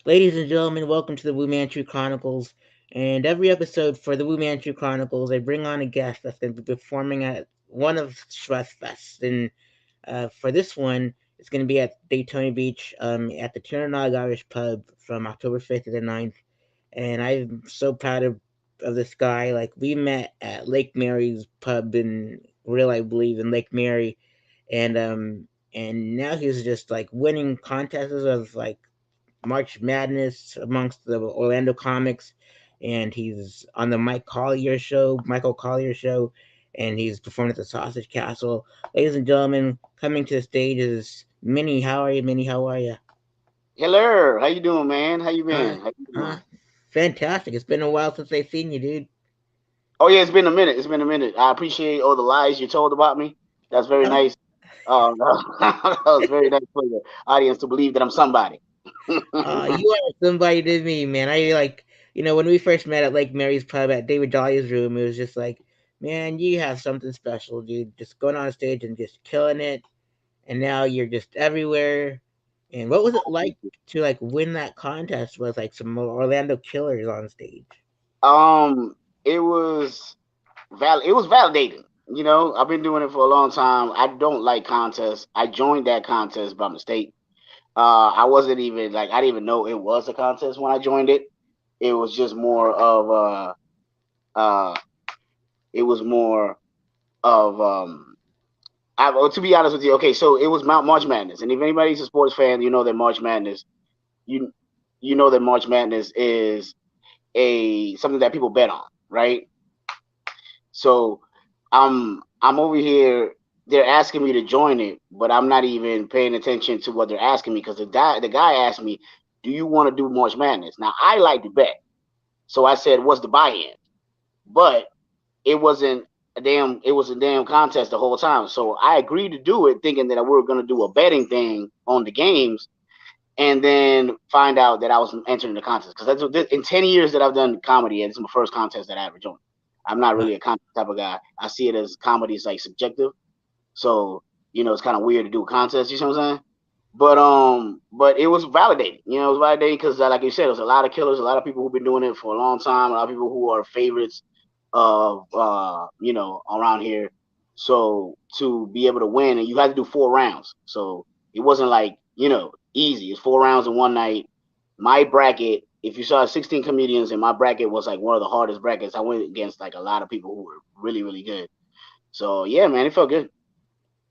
Ladies and gentlemen, welcome to the Wu Manchu Chronicles. And every episode for the Wu Manchu Chronicles, I bring on a guest that's going to be performing at one of Stress Fest. And for this one, it's going to be at Daytona Beach at the Trinidad Irish Pub from October 5th to the 9th. And I'm so proud of this guy. Like, we met at Lake Mary's Pub in Real, I believe, in Lake Mary. And now he's just like winning contests of like March Madness amongst the Orlando comics, and he's on the Michael Collier show, and he's performed at the Sausage Castle. Ladies and gentlemen, coming to the stage is Minnie. How are you, Minnie? How are you? Hello, how you doing, man? How you Uh, been? How you uh, doing? Fantastic. It's been a while since I've seen you, dude. Oh yeah, it's been a minute. It's been a minute. I appreciate all the lies you told about me. That's very Uh, nice. That was very nice for the audience to believe that I'm somebody. you are somebody to me, man. I like, when we first met at Lake Mary's Pub at David Jolly's room, it was just like, man, you have something special, dude. Just going on stage and just killing it, and now you're just everywhere. And what was it like to like win that contest with like some Orlando Killers on stage? um, it was it was validating. I've been doing it for a long time. I don't like contests. I joined that contest by mistake. I wasn't even like I didn't even know it was a contest when I joined it. It was just more of uh it was more of well, to be honest with you, okay, so it was Mount March Madness, and if anybody's a sports fan, you know that March Madness, you you know that March Madness is a something that people bet on, right? So I'm over here. They're asking me to join it, but I'm not even paying attention to what they're asking me because the guy asked me, "Do you want to do March Madness?" Now I like to bet, so I said, "What's the buy-in?" But it wasn't it was a damn contest the whole time. So I agreed to do it thinking that we were gonna do a betting thing on the games and then find out that I was entering the contest. Because that's in 10 years that I've done comedy, and it's my first contest that I ever joined. I'm not Wow. really a contest type of guy. I see it as comedy is like subjective. So, it's kind of weird to do a contest, you know what I'm saying? But it was validating. It was validating because, like you said, there's a lot of killers, a lot of people who've been doing it for a long time, a lot of people who are favorites of around here. So to be able to win, and you had to do 4 rounds. So it wasn't like easy. It's 4 rounds in one night. My bracket, if you saw 16 comedians, and my bracket was like one of the hardest brackets. I went against like a lot of people who were really really good. So yeah, man, it felt good.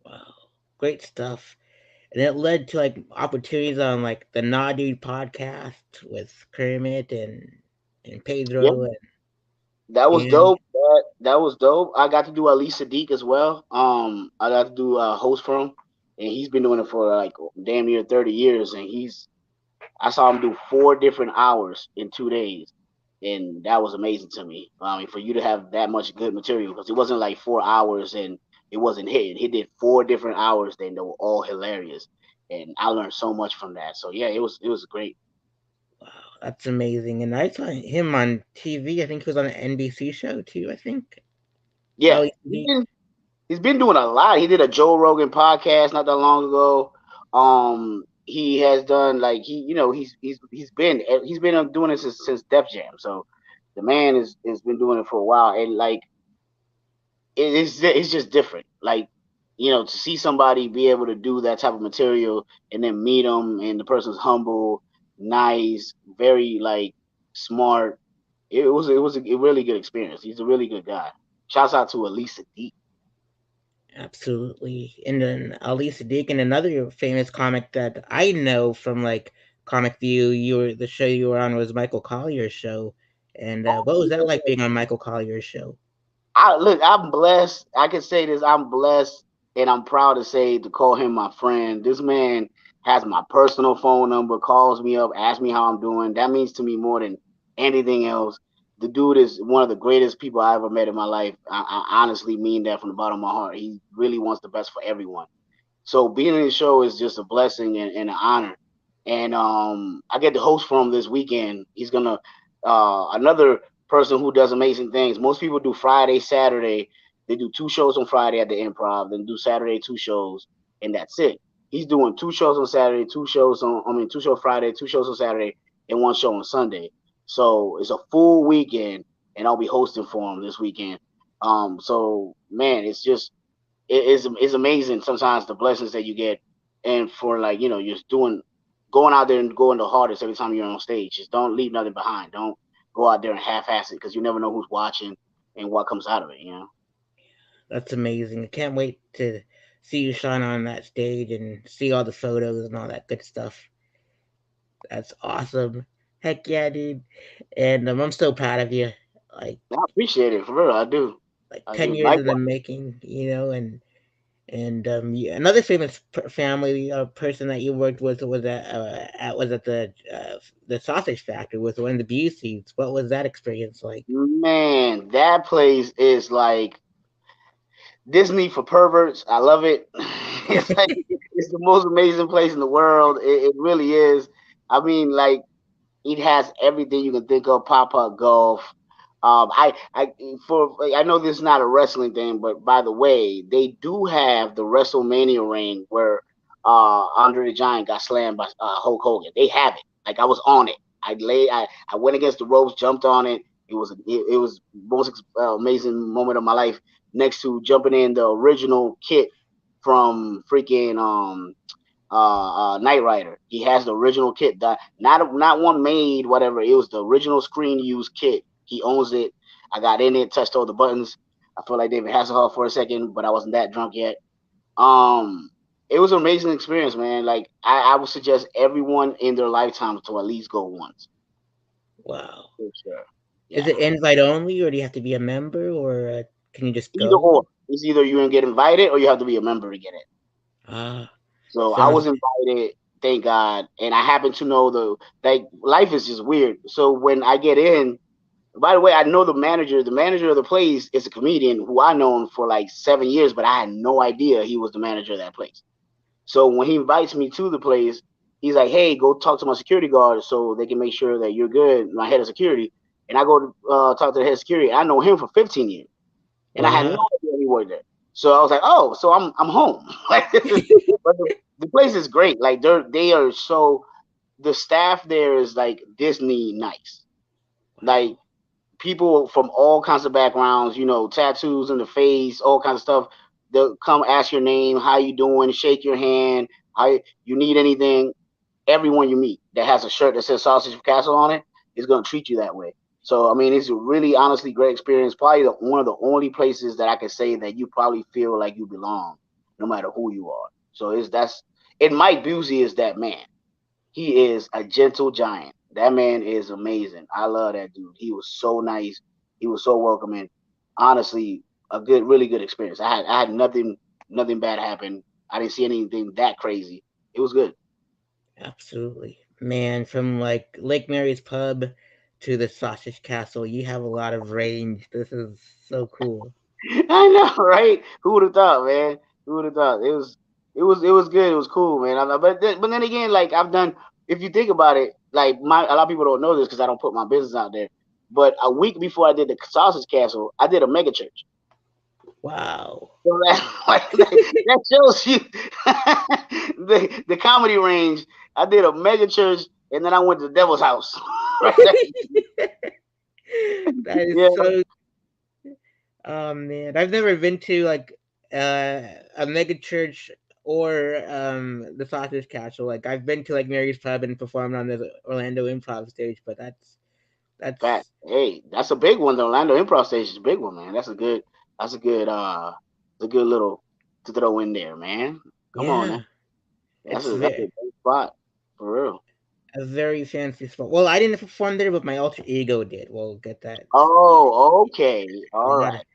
Wow. Great stuff. And it led to like opportunities on like the Nah Dude podcast with Kermit and Yeah, Pedro that was and dope. That was dope. I got to do Ali Sadiq as well. I got to do a host for him, and he's been doing it for like damn near 30 years, and I saw him do 4 different hours in 2 days, and that was amazing to me. I mean, for you to have that much good material, because it wasn't like 4 hours and it wasn't hitting. He did 4 different hours, then they were all hilarious, and I learned so much from that. So yeah, it was great. wow, that's amazing. And I saw him on TV. I think he was on an NBC show too. I think. Yeah, Ali Sadiq. he's been doing a lot. He did a Joe Rogan podcast not that long ago. He has done like he's been doing it since Def Jam. So the man has been doing it for a while, and like it's just different. Like to see somebody be able to do that type of material and then meet him, and the person's humble, nice, very like smart. It was a really good experience. He's a really good guy. Shouts out to Elisa D. Absolutely. And then Ali Sadiq and another famous comic that I know from like Comic View, the show you were on was Michael Collier's show. And what was that like being on Michael Collier's show? I'm blessed. I can say this. I'm blessed, and I'm proud to say to call him my friend. This man has my personal phone number, calls me up, asks me how I'm doing. That means to me more than anything else. The dude is one of the greatest people I ever met in my life. I honestly mean that from the bottom of my heart. He really wants the best for everyone. So being in the show is just a blessing and an honor. And I get to host for him this weekend. He's gonna another person who does amazing things. Most people do Friday, Saturday. They do 2 shows on Friday at the Improv, then do Saturday 2 shows, and that's it. He's doing 2 shows on Saturday, 2 shows on I mean 2 shows Friday, 2 shows on Saturday, and one show on Sunday. So it's a full weekend, and I'll be hosting for him this weekend. So man, it's just it's amazing sometimes the blessings that you get, and for like you're just going out there and going the hardest every time you're on stage. Just don't leave nothing behind. Don't go out there and half-ass it because you never know who's watching and what comes out of it. That's amazing. I can't wait to see you shine on that stage and see all the photos and all that good stuff. That's awesome. Heck yeah, dude. And I'm so proud of you. Like I appreciate it for real. I do. like I 10 years in the likewise. making, and another famous family person that you worked with was at the sausage factory with one of the Buseys. What was that experience like? Man, that place is like Disney for perverts. I love it. It's like it's the most amazing place in the world. It really is. I mean, like it has everything you can think of. Pop up golf. I know this is not a wrestling thing, but by the way, they do have the WrestleMania ring where Andre the Giant got slammed by Hulk Hogan. They have it. Like I was on it. I went against the ropes, jumped on it. It was most amazing moment of my life. Next to jumping in the original kit from freaking Knight Rider. He has the original kit, not one made whatever. It was the original screen used kit. He owns it. I got in it, touched all the buttons. I felt like David Hasselhoff for a second, but I wasn't that drunk yet. Um, it was an amazing experience, man. Like I would suggest everyone in their lifetime to at least go once. Wow. For sure. Is Yeah. it invite only, or do you have to be a member, or can you just Either go? or. It's either you can get invited or you have to be a member to get it. Ah, So I sounds was invited, thank God, and I happen to know life is just weird. So when I get in, by the way, I know the manager. The manager of the place is a comedian who I known for like 7 years, but I had no idea he was the manager of that place. So when he invites me to the place, he's like, "Hey, go talk to my security guard so they can make sure that you're good." My head of security, and I go to talk to the head of security. I know him for 15 years, and I had no wow. idea he worked there. So I was like, "Oh, so I'm home." Like this is, but the place is great. Like they are so the staff there is like Disney nice. Like Wow. people from all kinds of backgrounds, tattoos in the face, all kinds of stuff. They'll come ask your name, how you doing, shake your hand, how you need anything. Everyone you meet that has a shirt that says Sausage Castle on it is gonna treat you that way. So I mean, it's a really honestly great experience. Probably one of the only places that I can say that you probably feel like you belong, no matter who you are. So it's that's it. Mike Busey is that man. He is a gentle giant. That man is amazing. I love that dude. He was so nice. He was so welcoming. Honestly, really good experience. I had nothing bad happen. I didn't see anything that crazy. It was good. Absolutely. Man, from like Lake Mary's Pub to the Sausage Castle, you have a lot of range. This is so cool. I know, right? Who would have thought, man? Who would have thought? It was good. It was cool, man. But then again, like I've done. If you think about it, like a lot of people don't know this because I don't put my business out there. But a week before I did the Sausage Castle, I did a mega church. Wow. So that, like, that shows you the comedy range. I did a mega church, and then I went to the Devil's House. Right? That is Yeah, so. Oh man, I've never been to like a mega church or the Sausage Castle. Like I've been to like Mary's Pub and performed on the Orlando Improv stage, but fact. that's Hey, that's a big one. The Orlando Improv Station is a big one, man. That's a good little to throw in there, man. Come on, yeah. man. It's That's a great spot for real. a very fancy spot. Well, I didn't perform there, but my alter ego did. Well, get that. Oh, okay. I All got right.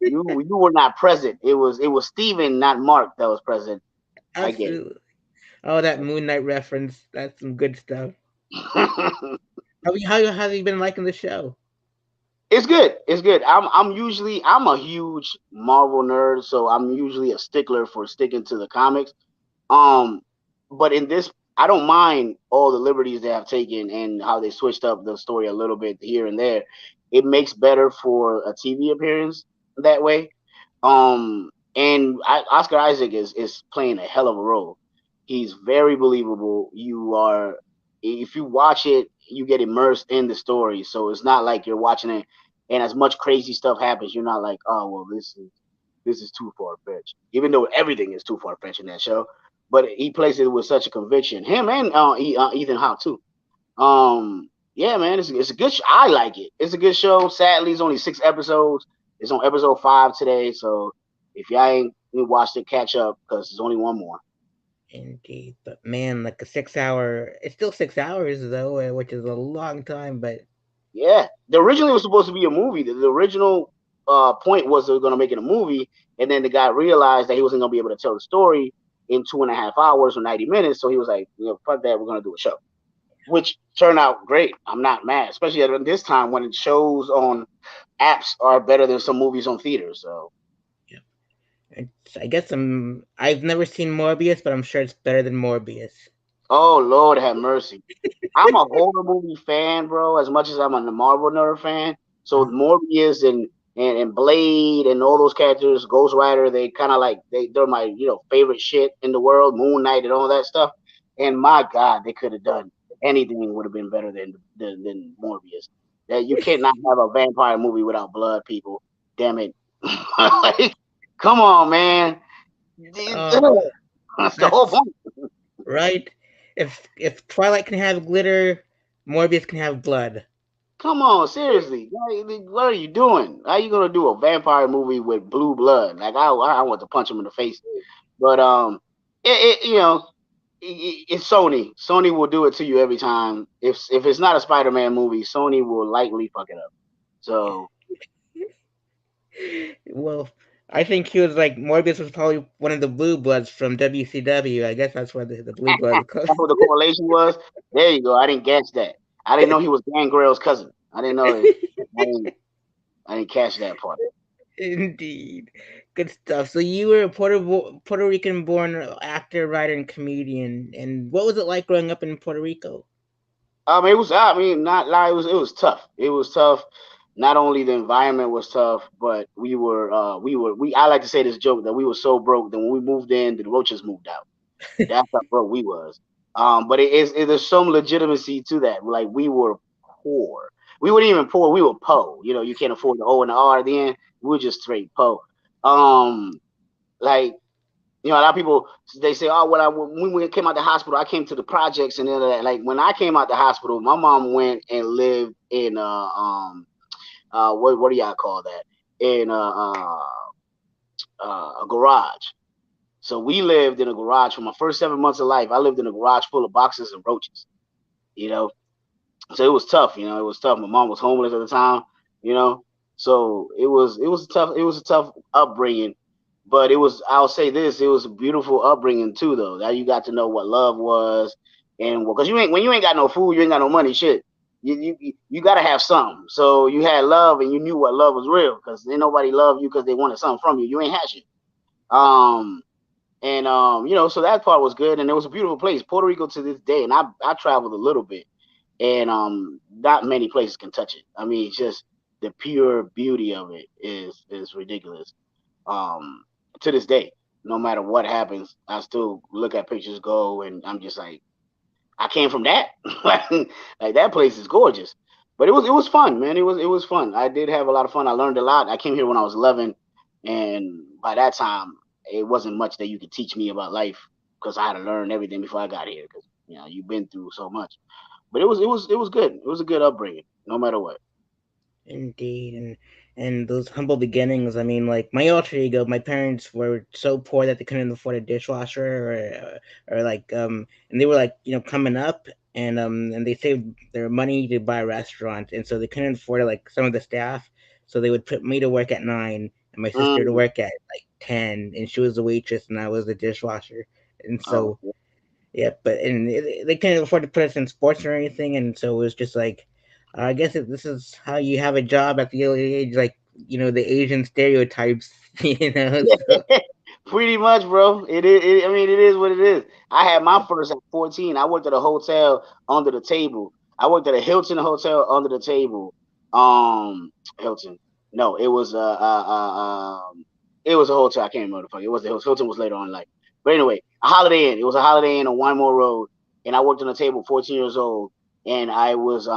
You it. you were not present. It was Steven, not Mark, that was present. I get Absolutely. Oh, that Moon Knight reference. That's some good stuff. it. How have you been liking the show? It's good. It's good. I'm a huge Marvel nerd, so I'm usually a stickler for sticking to the comics. Um, but in this, I don't mind all the liberties they have taken and how they switched up the story a little bit here and there. It makes better for a TV appearance that way. And Oscar Isaac is playing a hell of a role. He's very believable. if you watch it, you get immersed in the story. So it's not like you're watching it and as much crazy stuff happens, you're not like, oh well, this is too far fetched. Even though everything is too far fetched in that show, but he plays it with such a conviction. Him and Ethan Hawke too. Yeah, man, it's a good. I like it. It's a good show. Sadly, it's only 6 episodes. It's on episode 5 today. So if y'all ain't watched it, catch up because there's only one more. Indeed, but man, like a 6 hour. It's still 6 hours though, which is a long time. But Yeah, the originally was supposed to be a movie. The original point was they were gonna make it a movie, and then the guy realized that he wasn't gonna be able to tell the story in 2.5 hours or 90 minutes. So he was like, fuck that, we're gonna do a show, which turned out great. I'm not mad, especially at this time when shows on apps are better than some movies on theaters. So, yeah, I guess I've never seen Morbius, but I'm sure it's better than Morbius. oh Lord have mercy. I'm a horror movie fan, bro, as much as I'm a Marvel nerd fan. So Morbius and Blade and all those characters, Ghost Rider, they kind of like they're my favorite shit in the world. Moon Knight and all that stuff. And my God, they could have done anything would have been better than Morbius. That you can't not have a vampire movie without blood, people. Damn it! Like, come on, man. Oh, That's the whole that's point. right. If Twilight can have glitter, Morbius can have blood. Come on, seriously. What are you doing? How you gonna do a vampire movie with blue blood? Like I want to punch him in the face. But it's Sony. Sony will do it to you every time. If it's not a Spider-Man movie, Sony will lightly fuck it up. So Well, I think he was like Morbius was probably one of the blue bloods from WCW. I guess that's why the blue bloods close. that's what the correlation was. There you go. I didn't catch that. I didn't know he was Gangrel's cousin. I didn't know it. I didn't. I didn't catch that part. Indeed, good stuff. So you were a Puerto Rican born actor, writer, and comedian. And what was it like growing up in Puerto Rico? It was. I mean, not lie. It was tough. It was tough. Not only the environment was tough, but we. I like to say this joke that we were so broke that when we moved in, the roaches moved out. That's how broke we was. But there's some legitimacy to that. Like we were poor. We weren't even poor. We were po. You can't afford the O and the R at the end. We were just straight po. Like a lot of people they say, oh, when we came out the hospital, I came to the projects and then like when I came out the hospital, my mom went and lived in what do y'all call that in a garage. So we lived in a garage for my first 7 months of life. I lived in a garage full of boxes and roaches. You know, so it was tough. It was tough. My mom was homeless at the time. You know, so it was tough. It was a tough upbringing, but I'll say this, it was a beautiful upbringing too, though. That you got to know what love was, and because when you ain't got no food, you ain't got no money, shit. You got to have something. So you had love, and you knew what love was real, because ain't nobody loved you because they wanted something from you. You ain't had shit. Um, and so that part was good, and it was a beautiful place, Puerto Rico to this day. And I traveled a little bit, and not many places can touch it. I mean, it's just the pure beauty of it is ridiculous. Um, to this day, no matter what happens, I still look at pictures, go, and I'm just like, I came from that. Like that place is gorgeous. But it was fun, man. It was fun. I did have a lot of fun. I learned a lot. I came here when I was 11, and by that time, it wasn't much that you could teach me about life because I had to learn everything before I got here. Because you've been through so much. But it was good. It was a good upbringing, no matter what. Indeed, and those humble beginnings. I mean, like my alter ego, my parents were so poor that they couldn't afford a dishwasher, or like and they were like coming up, and they saved their money to buy a restaurant, and so they couldn't afford like some of the staff, so they would put me to work at 9 and my sister to Mm. work at like 10, and she was the waitress and I was the dishwasher, and Oh, so yeah, but and they couldn't afford to put us in sports or anything, and so it was just like, I guess this is how you have a job at the early age, like the Asian stereotypes, So pretty much, bro. It is. I mean, it is what it is. I had my first at 14. I worked at a hotel under the table. I worked at a Hilton hotel under the table. Hilton. No, it was a hotel. I can't remember the fuck. It was the Hilton. Hilton was later on in life. But anyway, a Holiday Inn. It was a Holiday Inn on One More Road. and I worked on a table 14 years old, and I was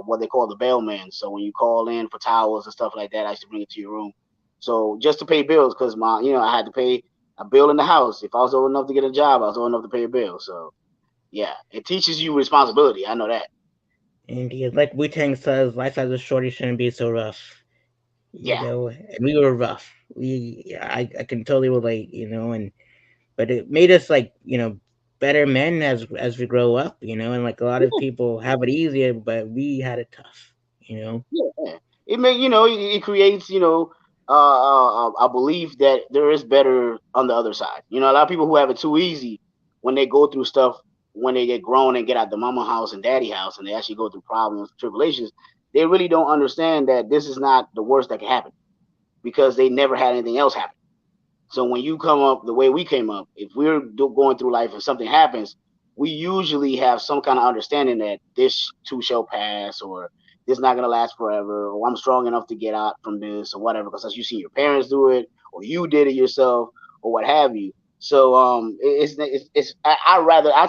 what they call the bellman. So when you call in for towels and stuff like that, I used to bring it to your room. So just to pay bills, because I had to pay a bill in the house. If I was old enough to get a job, I was old enough to pay a bill. So yeah, it teaches you responsibility. I know that. And yeah, like Wu Tang says, life as a shorty shouldn't be so rough. You Yeah. know, and we were rough. I can totally relate. And but it made us like better men as we grow up. And like a lot of people have it easier, but we had it tough. You know. Yeah, it may it creates a belief that there is better on the other side. A lot of people who have it too easy when they go through stuff, when they get grown and get out the mama house and daddy house, and they actually go through problems, tribulations. They really don't understand that this is not the worst that can happen because they never had anything else happen. So when you come up the way we came up, if we're going through life and something happens, we usually have some kind of understanding that this too shall pass, or this not gonna last forever, or I'm strong enough to get out from this, or whatever. Because as you see your parents do it, or you did it yourself, or what have you. So I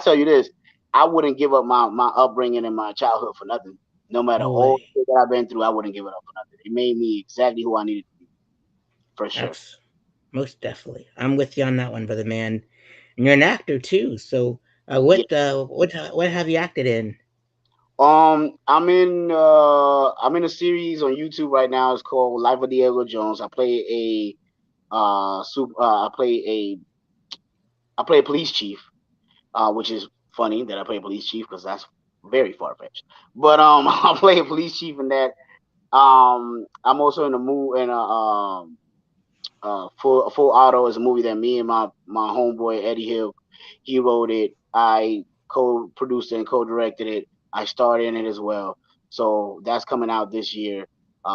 tell you this, I wouldn't give up my upbringing and my childhood for nothing. No matter No all way. the shit that I've been through, I wouldn't give it up for nothing. It made me exactly who I needed to be, for sure. That's most definitely. I'm with you on that one, brother man. And you're an actor too. So what have you acted in? I'm in a series on YouTube right now. It's called Life of Diego Jones. I play a police chief, which is funny that I play a police chief because that's very far fetched. But I play a police chief in that. I'm also in a movie in Full Auto is a movie that me and my homeboy Eddie Hill, he wrote it. I co-produced it and co-directed it. I starred in it as well. So that's coming out this year.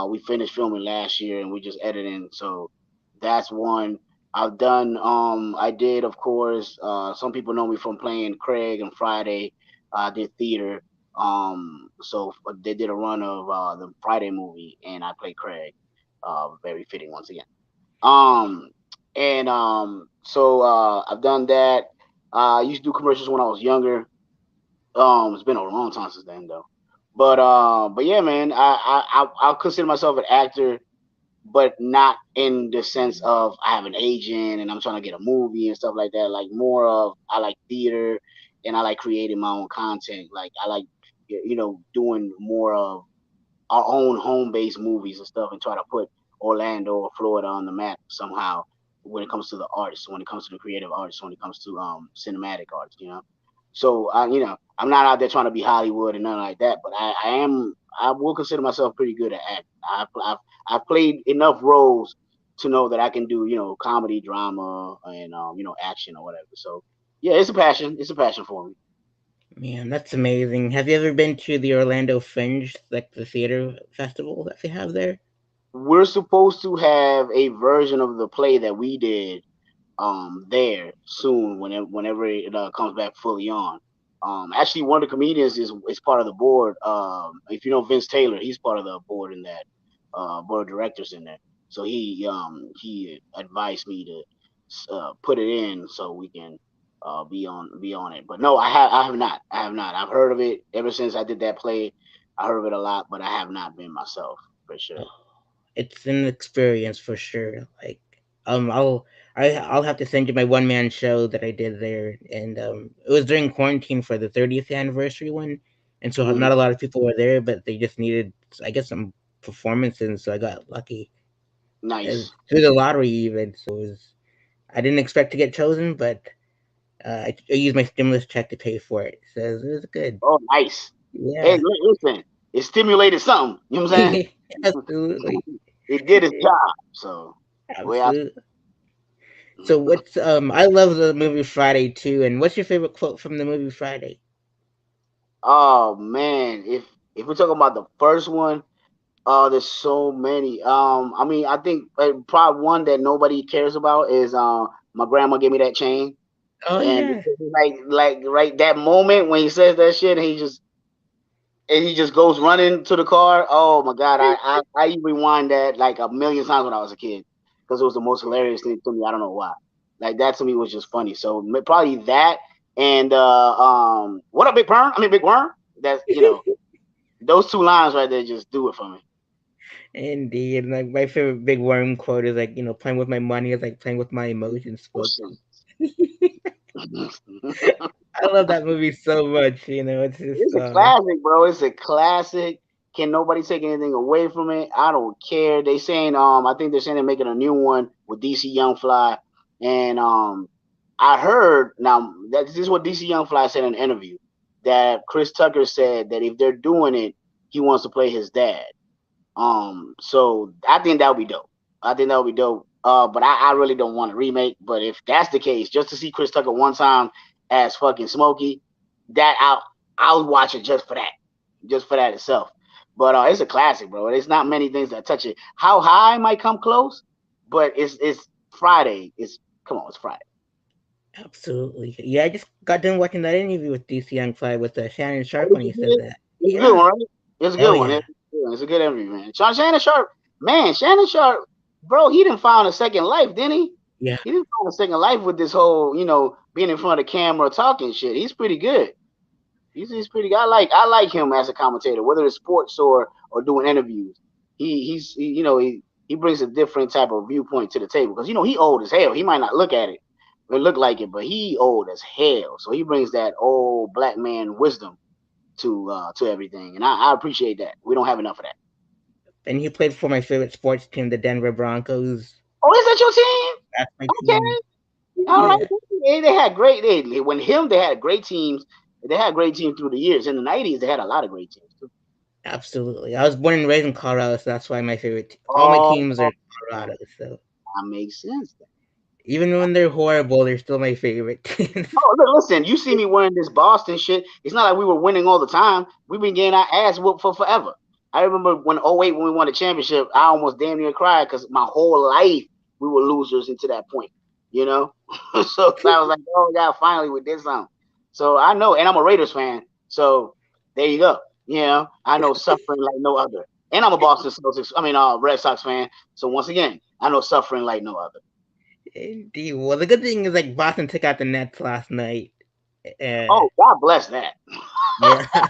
We finished filming last year and we just editing. So that's one. I've done. I did, of course. Some people know me from playing Craig and Friday. I did theater. So they did a run of the Friday movie, and I played Craig. Very fitting once again. Um, and I've done that. I used to do commercials when I was younger. It's been a long time since then though. But yeah, man, I'll consider myself an actor, but not in the sense of I have an agent and I'm trying to get a movie and stuff like that. Like more of I like theater and I like creating my own content. Like I like doing more of our own home based movies and stuff and try to put Orlando or Florida on the map somehow when it comes to the artists, when it comes to the creative artists, when it comes to cinematic arts. So I'm not out there trying to be Hollywood and nothing like that, but I will consider myself pretty good at acting. I've played enough roles to know that I can do comedy, drama, and action or whatever. So yeah, it's a passion. It's a passion for me. Man, that's amazing. Have you ever been to the Orlando Fringe, like the theater festival that they have there? We're supposed to have a version of the play that we did there soon whenever it comes back fully on. Actually, one of the comedians is part of the board. If you know Vince Taylor, he's part of the board in that board of directors in there. So he advised me to put it in so we can be on it. But no, I have not. I have not. I've heard of it ever since I did that play. I heard of it a lot, but I have not been myself for sure. Oh, it's an experience for sure. Like, I'll have to send you my one man show that I did there, and it was during quarantine for the 30th anniversary one, and so Mhm. not a lot of people were there, but they just needed, I guess, some performances, so I got lucky Nice. through the lottery even. So I didn't expect to get chosen, but I used my stimulus check to pay for it, so it was good. Oh, nice. Hey, Yeah, listen, it stimulated something. You know what I'm saying? absolutely, It did its job. So, well, absolutely. So what's I love the movie Friday too, and what's your favorite quote from the movie Friday? oh man, if we're talking about the first one, there's so many. I mean, I think probably one that nobody cares about is my grandma gave me that chain, Oh and yeah. like right that moment when he says that shit, and he just goes running to the car. Oh my god, I rewind that like a million times when I was a kid because it was the most hilarious thing to me. I don't know why. Like that to me was just funny. So probably that, And what up, Big Perm? I mean, Big Worm. That's those two lines right there just do it for me. Indeed, like my favorite big worm quote is like, playing with my money is like playing with my emotions spoken. I love that movie so much. It's just It's a classic, bro. It's a classic. Can nobody take anything away from it? I don't care. They saying I think they're saying they're making a new one with DC Young Fly, and I heard now that this is what DC Young Fly said in an interview that Chris Tucker said that if they're doing it, he wants to play his dad. So I think that would be dope. I think that would be dope. But I really don't want a remake. But if that's the case, just to see Chris Tucker one time as fucking Smokey, that I'll watch it just for that itself. But it's a classic, bro. There's not many things that touch it. How High might come close, but it's Friday. It's come on, it's Friday. absolutely. Yeah, I just got done watching that interview with DC Young Fly with Shannon Oh, Sharp this when he is said good. that. It's a good Yeah. one, right? It's a Oh good one. yeah. It's a good interview, man. Shannon Sharp, man, Shannon Sharp, bro, he didn't find a second life, didn't he? Yeah. He didn't find a second life with this whole, being in front of the camera talking shit. He's pretty good. He's pretty good. I like him as a commentator, whether it's sports or doing interviews. He brings a different type of viewpoint to the table because he old as hell. He might not look at it or look like it, but he old as hell. So he brings that old black man wisdom to everything, and I appreciate that. We don't have enough of that. And he played for my favorite sports team, the Denver Broncos. Oh, is that your team? That's my team. Okay, all right. Yeah. They had great. They had great teams. They had great teams through the years. In the '90s, they had a lot of great teams too. Absolutely. I was born and raised in Colorado, so that's why my all my Oh, teams are Colorado. So that makes sense. even when they're horrible, they're still my favorite teams. Oh, listen, you see me wearing this Boston shit. It's not like we were winning all the time. We've been getting our ass whooped for forever. I remember when '08 when we won the championship, I almost damn near cried because my whole life we were losers into that point. You know, so I was like, oh yeah, finally we did something. So I know, and I'm a Raiders fan. So there you go. I know suffering like no other. And I'm a Boston Celtics, Red Sox fan. So once again, I know suffering like no other. Indeed. Well, the good thing is like Boston took out the Nets last night. Uh, Oh, God bless that. yeah.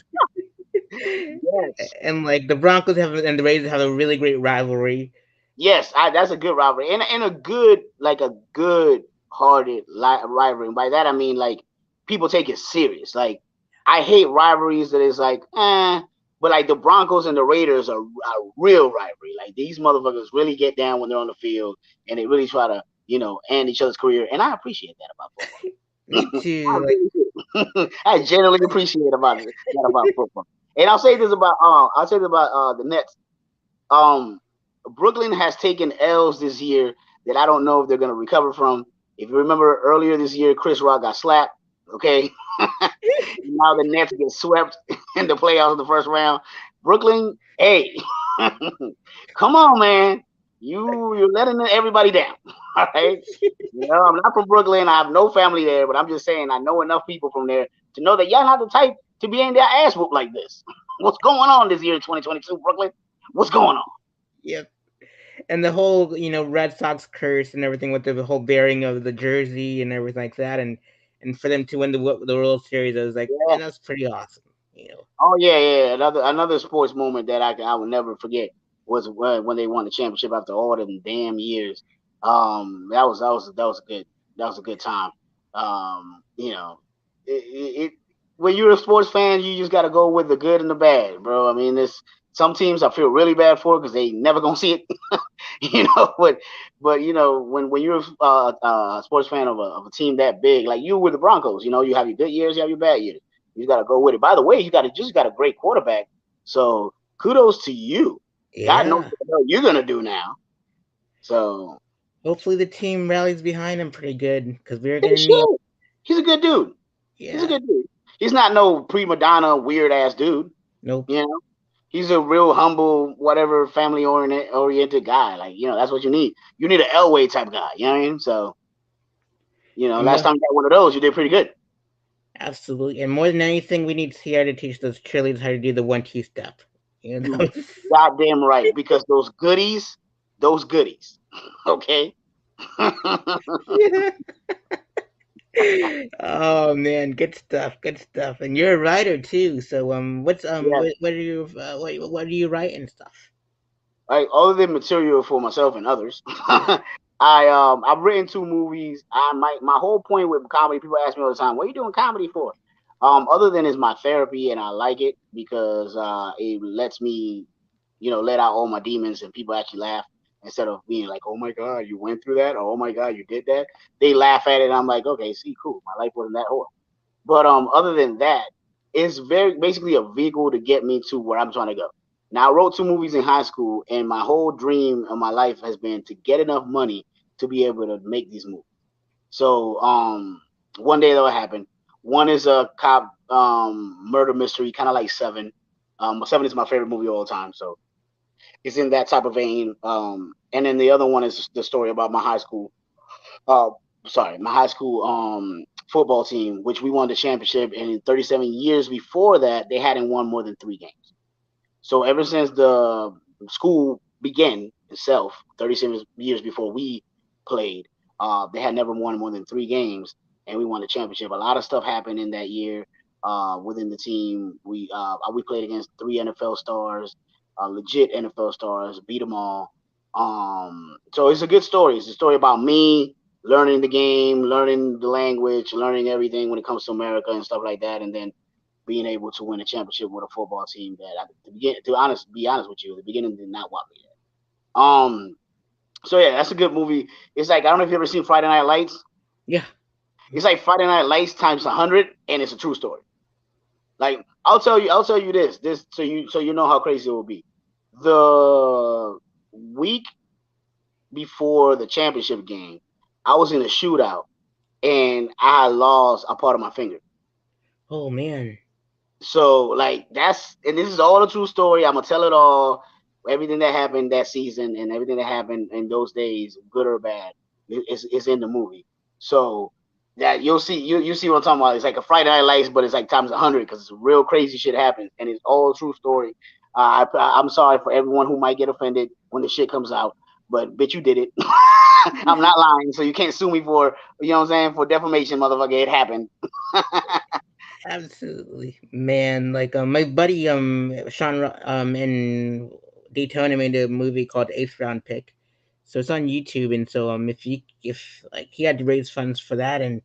Yes. And like the Broncos and the Raiders have a really great rivalry. Yes, that's a good rivalry, and a good a good hearted rivalry. By that I mean like people take it serious. Like I hate rivalries that is like but like the Broncos and the Raiders are a real rivalry. Like these motherfuckers really get down when they're on the field, and they really try to end each other's career. And I appreciate that about Me football. I too. Like really do. I generally appreciate that about football. And I'll say this about the Nets. um, Brooklyn has taken L's this year that I don't know if they're going to recover from. If you remember earlier this year, Chris Rock got slapped. Okay, now the Nets get swept in the playoffs in the first round. Brooklyn, hey, come on, man, you're letting everybody down. All right, I'm not from Brooklyn. I have no family there, but I'm just saying I know enough people from there to know that y'all not the type to be in their ass whooped like this. What's going on this year in 2022, Brooklyn? What's going on? yep. And the whole Red Sox curse and everything with the whole bearing of the jersey and everything like that, and for them to win the World Series, I was like, Yeah. man, that's pretty awesome. Oh yeah. Another sports moment that I will never forget was when they won the championship after all them damn years. That was a good time. It when you're a sports fan, you just got to go with the good and the bad, bro. I mean, this some teams I feel really bad for because they never gonna see it, but when you're a sports fan of a team that big, like you with the Broncos, you have your good years, you have your bad years. You got to go with it. By the way, you got a great quarterback. So kudos to you. God knows Yeah. what the hell you're gonna do now. So Hopefully the team rallies behind him pretty good because we're they gonna need. should. He's a good dude. He's a Yeah. good dude. He's not no prima donna weird ass dude. Nope. You know, he's a real humble, whatever family oriented guy. Like that's what you need. You need an Elway type guy. You know what I mean? So And last time you got one of those, you did pretty good. absolutely. And more than anything, we need Sierra to teach those cheerleaders how to do the 1-2 step. You know. You goddamn right because those goodies. Okay. Yeah. Oh man, good stuff, good stuff. And you're a writer too. So what's Yeah. what are you what do you write and stuff? Like other than material for myself and others, I've written two movies. My whole point with comedy, people ask me all the time, "What are you doing comedy for?" Other than it's my therapy and I like it because it lets me, let out all my demons and people actually laugh instead of being like, "Oh my god, you went through that," or "Oh my god, you did that." They laugh at it. And I'm like, okay, see, cool. My life wasn't that horrible. But other than that, it's very basically a vehicle to get me to where I'm trying to go. Now, I wrote two movies in high school, and my whole dream of my life has been to get enough money to be able to make these movies. So, one day that'll happen. One is a cop murder mystery, kind of like Seven. Seven is my favorite movie of all time, so it's in that type of vein. And then the other one is the story about uh, my high school football team, which we won the championship. And in 37 years before that, they hadn't won more than three games. So ever since the school began itself, 37 years before we played, they had never won more than three games, and we won the championship. A lot of stuff happened in that year within the team. We played against three NFL stars, legit NFL stars, beat them all. So it's a good story. It's a story about me learning the game, learning the language, learning everything when it comes to America and stuff like that, and then being able to win a championship with a football team that be honest with you, at the beginning did not want me there. So yeah, that's a good movie. It's like I don't know if you ever seen Friday Night Lights. Yeah. It's like Friday Night Lights times 100, and it's a true story. Like I'll tell you this so you know how crazy it will be. The week before the championship game, I was in a shootout and I had lost a part of my finger. Oh man. So like and this is all a true story. I'm gonna tell it all, everything that happened that season and everything that happened in those days, good or bad, is in the movie. So that you see what I'm talking about. It's like a Friday Night Lights, but it's like times 100 because it's real crazy shit happens and it's all a true story. I'm sorry for everyone who might get offended when the shit comes out, but bitch, you did it. I'm not lying, so you can't sue me for what I'm saying for defamation, motherfucker. It happened. Absolutely, man. Like my buddy in Daytona made a movie called Eighth Round Pick, so it's on YouTube. And so if like he had to raise funds for that, and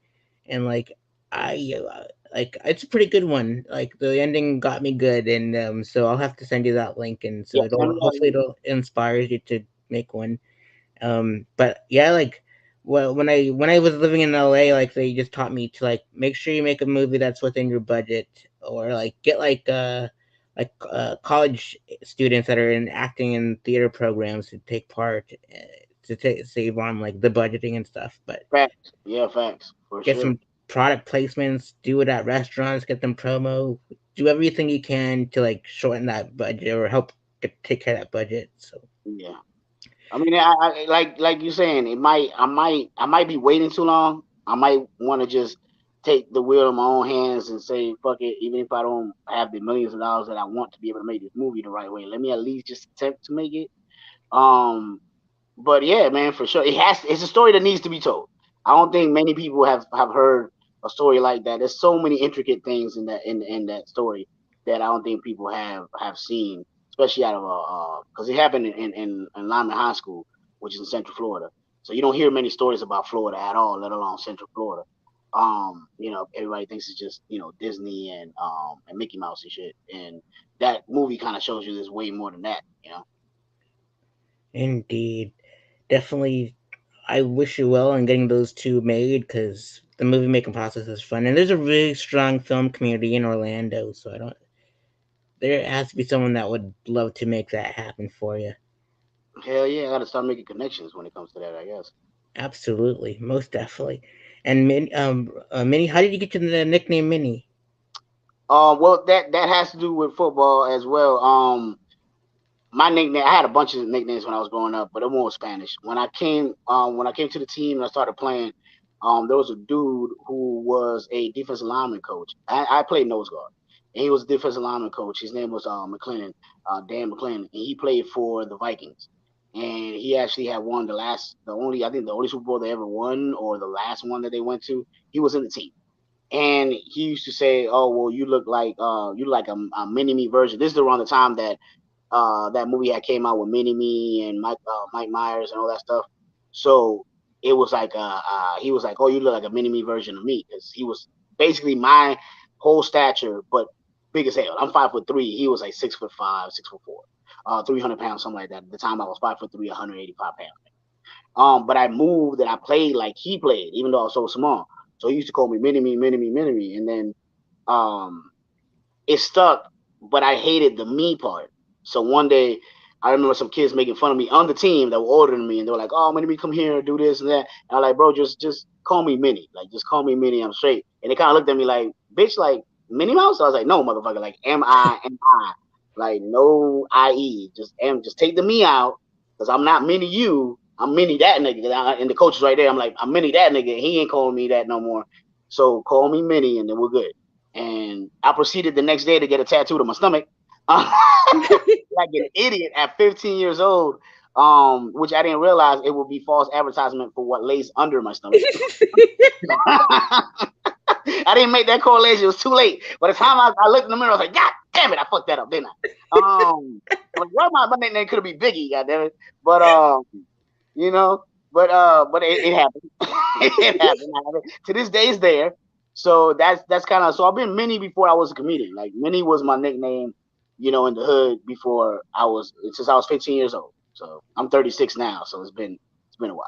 like I like it's a pretty good one. Like the ending got me good, and so I'll have to send you that link, and so Yeah, send it'll me that hopefully link. it'll inspire you to make one. But yeah, like well, when I was living in LA, like they just taught me to like make sure you make a movie that's within your budget, or like get college students that are in acting and theater programs to take part to save on like the budgeting and stuff. But Facts. Yeah, facts for get sure. some product placements, do it at restaurants, get them promo, do everything you can to like shorten that budget or help take care of that budget. So Yeah. I mean, like you saying, I might be waiting too long. I might want to just take the wheel in my own hands and say, fuck it, even if I don't have the millions of dollars that I want to be able to make this movie the right way, let me at least just attempt to make it. Um, but yeah, man, for sure, it's a story that needs to be told. I don't think many people have heard a story like that. There's so many intricate things in that story that I don't think people have seen, especially out of because it happened in Lyman High School, which is in Central Florida. So you don't hear many stories about Florida at all, let alone Central Florida. Everybody thinks it's just Disney and Mickey Mouse and shit, and that movie kind of shows you there's way more than that. indeed, definitely I wish you well on getting those two made because the movie making process is fun, and there's a really strong film community in Orlando. So I don't. There has to be someone that would love to make that happen for you. Hell yeah, I got to start making connections when it comes to that, I guess. Absolutely, most definitely. And Minnie, how did you get to the nickname Minnie? Well, that has to do with football as well. My nickname, I had a bunch of nicknames when I was growing up, but it was Spanish. When I came to the team and I started playing, there was a dude who was a defensive lineman coach. I played nose guard, and he was a defensive lineman coach. His name was McLennan, Dan McLennan, and he played for the Vikings. and he actually had won I think the only Super Bowl they ever won, or the last one that they went to. He was in the team, and he used to say, "Oh, well, you look like a mini me version." This is around the time that that movie had came out with Mini Me and Mike Myers and all that stuff. So it was like he was like, "Oh, you look like a Mini Me version of me," because he was basically my whole stature, but big as hell. I'm 5'3". He was like 6'5", 6'4", 300 pounds, something like that. At the time, I was 5'3", 185 pounds. But I moved and I played like he played, even though I was so small. So he used to call me Mini Me, Mini Me, Mini Me, and then um it stuck, but I hated the me part. So one day, I remember some kids making fun of me on the team that were older than me, and they were like, "Oh, Mini Me, come here, do this and that." And I'm like, "Bro, just call me Mini, like just call me Mini. I'm straight." And they kind of looked at me like, "Bitch, like Minnie Mouse." I was like, "No, motherfucker, like M I, like no IE, just M, just take the me out, cause I'm not Mini you, I'm Mini that nigga." And the coach is right there. I'm like, "I'm Mini that nigga. He ain't calling me that no more. So call me Mini, and then we're good." And I proceeded the next day to get a tattoo to my stomach, like an idiot at 15 years old. Which I didn't realize it would be false advertisement for what lays under my stomach. I didn't make that correlation. It was too late. By the time I looked in the mirror, I was like, "God damn it, I fucked that up, didn't I?" I was like, well, my nickname could have been Biggie, God damn it. But you know, but it happened. It happened. To this day, it's there. So that's kind of, so I've been Mini before I was a comedian. Like Mini was my nickname, in the hood before since I was 15 years old. So I'm 36 now. So it's been a while.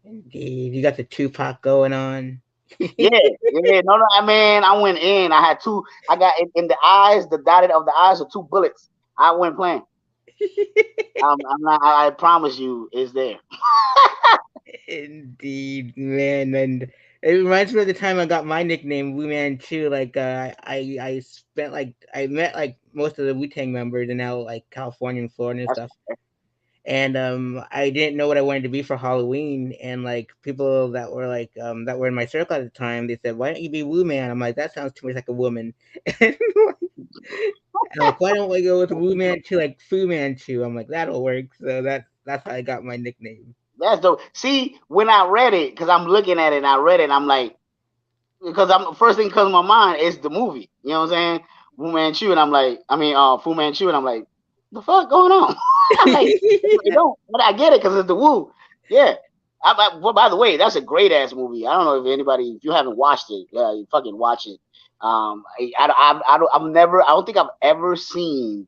Indeed, you got the Tupac going on. Yeah, yeah. No, no, I went in. I had two. I got in the eyes, the dotted of the eyes are two bullets. I went playing. I'm not. I promise you, it's there. Indeed, man, and it reminds me of the time I got my nickname Wu Man too. Like, I spent like I met like most of the Wu Tang members in out like California and Florida and That's stuff. And I didn't know what I wanted to be for Halloween. And like people that were that were in my circle at the time, they said, "Why don't you be Wu Man?" I'm like, "That sounds too much like a woman." And I'm like, "Why don't I go with Wu Man too, like Fu Man too?" I'm like, "That'll work." So that's how I got my nickname. that's dope. See, when I read it, because I'm looking at it, and I read it, I'm like, because I'm first thing comes to my mind is the movie. You know what I'm saying? Fu Manchu, and I'm like, Fu Manchu, and I'm like, the fuck going on? I'm like, it don't, but I get it because it's the Wu. Yeah. Well, by the way, that's a great ass movie. I don't know if you haven't watched it, yeah, you fucking watch it. I don't think I've ever seen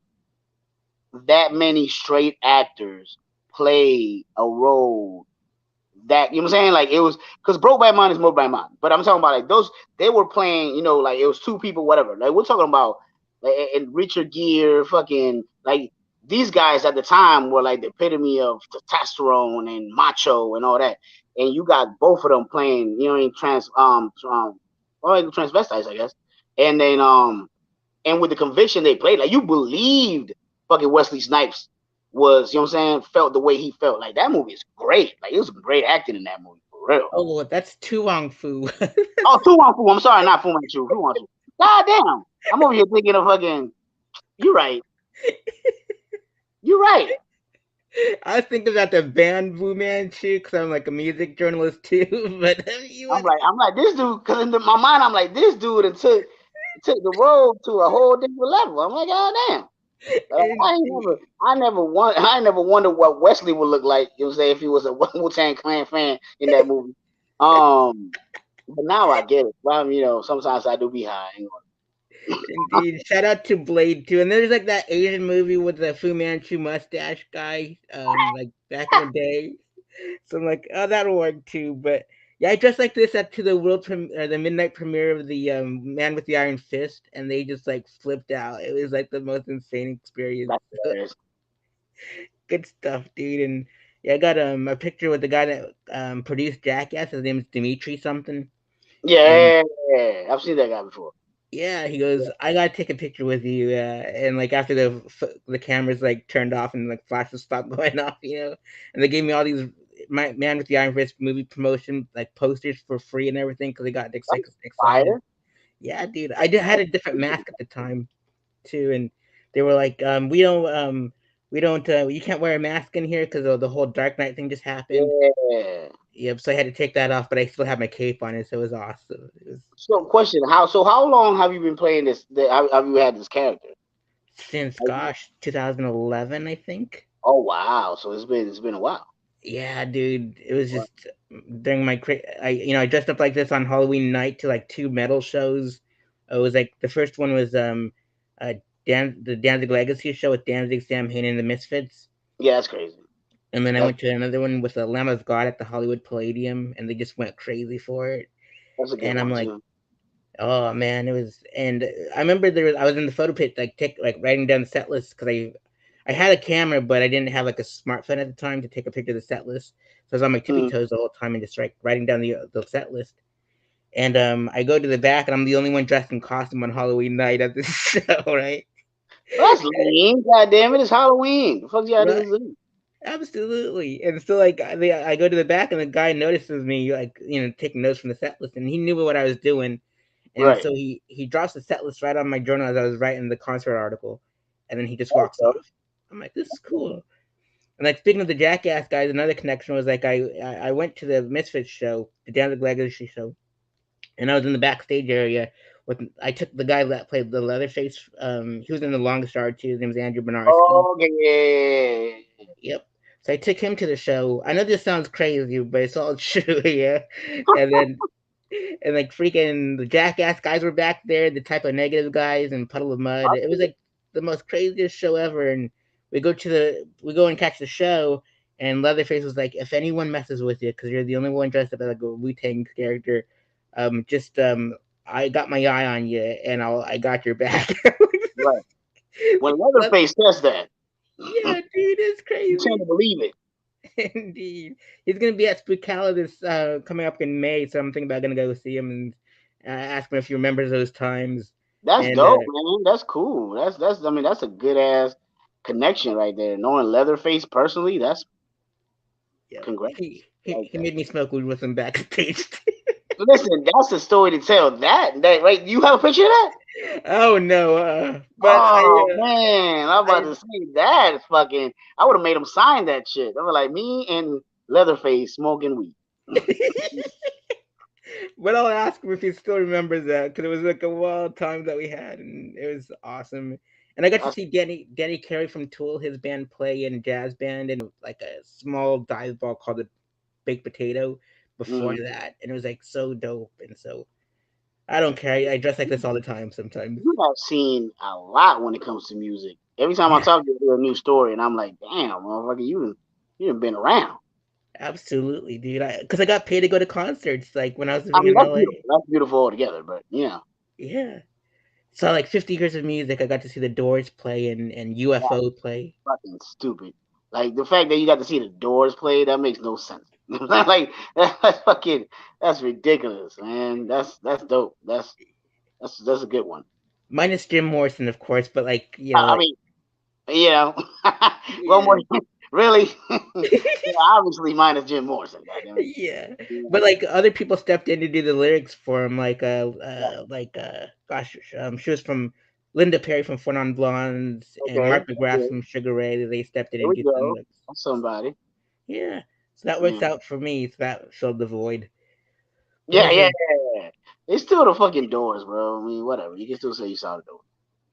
that many straight actors play a role that, you know what I'm saying? Like it was, because Broke by Mind is Moved by Mind, but I'm talking about like those, they were playing, like it was two people, whatever. Like we're talking about like and Richard Gere, fucking like these guys at the time were like the epitome of testosterone and macho and all that. And you got both of them playing, in well, transvestites, I guess. And then and with the conviction they played, like you believed fucking Wesley Snipes was, what I'm saying, felt the way he felt. Like that movie is great. Like it was great acting in that movie for real. Oh, that's Tu Wong Fu. Oh, Fu Wong Fu. I'm sorry, not Fu Manchu. Fu Manchu. God damn. I'm over here thinking of fucking. You're right. You're right. I was thinking about the band Wu Manchu because I'm like a music journalist too. But you I'm was like, this dude, because in my mind, I'm like, this dude and took the road to a whole different level. I'm like, God damn. indeed. I never wondered what Wesley would look like. You know, say if he was a Wu Tang Clan fan in that movie. Um, but now I get it. Well, sometimes I do be high. Indeed. Shout out to Blade too. And there's like that Asian movie with the Fu Manchu mustache guy, like back in the day. So I'm like, oh, that'll work too. But yeah, I dressed like this at to the the midnight premiere of the Man with the Iron Fist, and they just like flipped out. It was like the most insane experience. That's hilarious. Good stuff, dude. And yeah, I got a picture with the guy that produced Jackass. His name is Dimitri something. And Yeah, I've seen that guy before. yeah, he goes, "I gotta take a picture with you." And like after the cameras like turned off and like flashes stopped going off, and they gave me all these my Man with the Iron Fist movie promotion like posters for free and everything because they got That's excited. fire. Yeah, dude, I had a different mask at the time too, and they were like, "We don't." We don't. You can't wear a mask in here because the whole Dark Knight thing just happened. Yeah. Yep. So I had to take that off, but I still have my cape on it, so it was awesome. It was So, question: how long have you been playing this? Have you had this character? since Like, gosh 2011, I think. oh wow! So it's been a while. Yeah, dude. It was Wow. just during my I dressed up like this on Halloween night to like two metal shows. It was like the first one was uh the Danzig Legacy show with Danzig, Sam Hain, and the Misfits. Yeah, that's crazy. And then I That's went to another one with the Lamb of God at the Hollywood Palladium, and they just went crazy for it. that's a good And I'm one like, too. oh man, it was. And I remember I was in the photo pit, like writing down the set list because I had a camera, but I didn't have like a smartphone at the time to take a picture of the set list. So I was on my tippy Mm. toes the whole time and just like writing down the set list. And I go to the back, and I'm the only one dressed in costume on Halloween night at this show, right? Well, that's lame. God damn it! It's Halloween. The fuck y'all Right. niggas do? Absolutely. And so like I go to the back, and the guy notices me like taking notes from the set list, and he knew what I was doing. And Right. so he drops the set list right on my journal as I was writing the concert article, and then he just walks Okay. off. I'm like, this is cool. And like speaking of the Jackass guys, another connection was like I went to the Misfits show, the Danzig Legacy show, and I was in the backstage area with I took the guy that played the Leatherface. He was in the Longest Yard too. His name was Andrew Bernarski. Okay. Yeah. Yep. So I took him to the show. I know this sounds crazy, but it's all true, yeah. And then and like freaking the Jackass guys were back there, the type of negative guys and Puddle of Mud. It was like the most craziest show ever. And we go and catch the show, and Leatherface was like, if anyone messes with you, because you're the only one dressed up as like a Wu Tang character, just I got my eye on you, and I got your back. Right. When Leatherface says that, Yeah, dude, it's you tend crazy. to believe it. Indeed, he's gonna be at Spookala this coming up in May, so I'm thinking about gonna go see him and ask him if he remembers those times. That's And dope, man. That's cool. That's. I mean, that's a good ass connection right there. Knowing Leatherface personally, that's yeah, congrats. Like he made me smoke weed with him backstage. listen, that's a story to tell. That right? You have a picture of that? Oh no, but Oh man, I'm about I to say that is fucking. I would have made him sign that shit. I was like me and Leatherface smoking weed. but I'll ask him if he still remembers that because it was like a wild time that we had, and it was awesome. And I got to That's, see Danny Carey from Tool, his band, play in a jazz band in like a small dive bar called the Baked Potato before mm. that, and it was like so dope. And so I don't care. I dress like this all the time sometimes. You have seen a lot when it comes to music. Every time I talk to you, I hear a new story, and I'm like, damn, motherfucker, you done been around. Absolutely, dude. Because I got paid to go to concerts like when I was I living mean, in that's LA. beautiful. That's beautiful altogether. But Yeah. So like 50 years of music. I got to see the Doors play and that's UFO play. fucking stupid. Like the fact that you got to see the Doors play, that makes no sense. Like that's fucking, that's ridiculous, man. That's dope. That's a good one. Minus Jim Morrison, of course, but like, I like mean, you know, one yeah. more, really? Yeah, obviously, minus Jim Morrison. Goddamn it. Yeah. Yeah, But like other people stepped in to do the lyrics for him, yeah. gosh, she was from Linda Perry from Four Non Blondes and Okay. Mark McGrath Okay. from Sugar Ray. They stepped in There and we did some go. lyrics. That's somebody. Yeah. So that works Yeah. out for me. So that filled the void. Yeah, Those yeah, are yeah, yeah. It's still the fucking Doors, bro. I mean, whatever. You can still say you saw the Doors.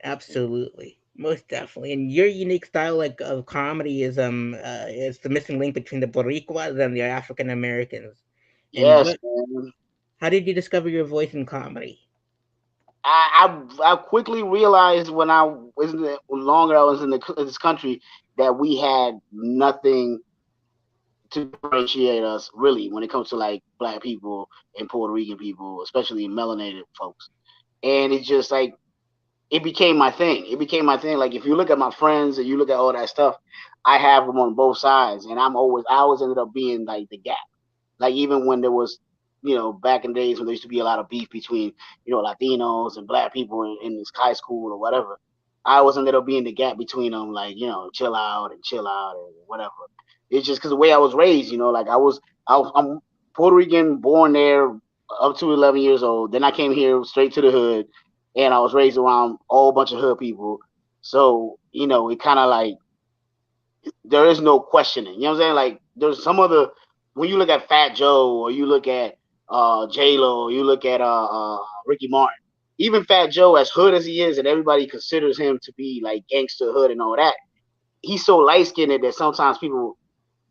absolutely, most definitely. And your unique style like of comedy is the missing link between the Boricuas and the African Americans. And Yes, what man. how did you discover your voice in comedy? I quickly realized when I was longer I was in this country that we had nothing to differentiate us really when it comes to like black people and Puerto Rican people, especially melanated folks. And it's just like it became my thing. It became my thing. Like if you look at my friends and you look at all that stuff, I have them on both sides, and I always ended up being like the gap. Like even when there was, back in days when there used to be a lot of beef between, Latinos and black people in this high school or whatever, I always ended up being the gap between them, like, chill out and whatever. It's just because the way I was raised, like I'm Puerto Rican, born there up to 11 years old. Then I came here straight to the hood, and I was raised around a whole bunch of hood people. So, it kind of like there is no questioning. You know what I'm saying? Like there's some other when you look at Fat Joe or you look at J Lo, you look at Ricky Martin. Even Fat Joe, as hood as he is, and everybody considers him to be like gangster hood and all that, he's so light skinned that sometimes people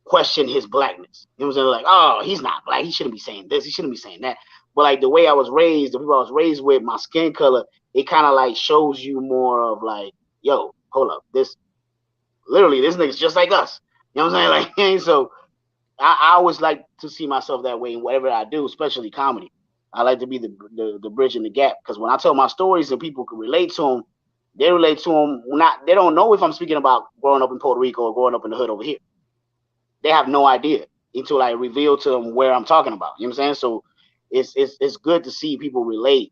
question his blackness. You know what I'm saying? Like, oh, he's not black. He shouldn't be saying this. He shouldn't be saying that. But like the way I was raised, the people I was raised with, my skin color, it kind of like shows you more of like, yo, hold up, this literally this nigga's just like us. You know what I'm saying? Like, so I always like to see myself that way in whatever I do, especially comedy. I like to be the bridge in the gap because when I tell my stories and people can relate to them, they relate to them. Not they don't know if I'm speaking about growing up in Puerto Rico or growing up in the hood over here. They have no idea until I reveal to them where I'm talking about. You know what I'm saying? So it's good to see people relate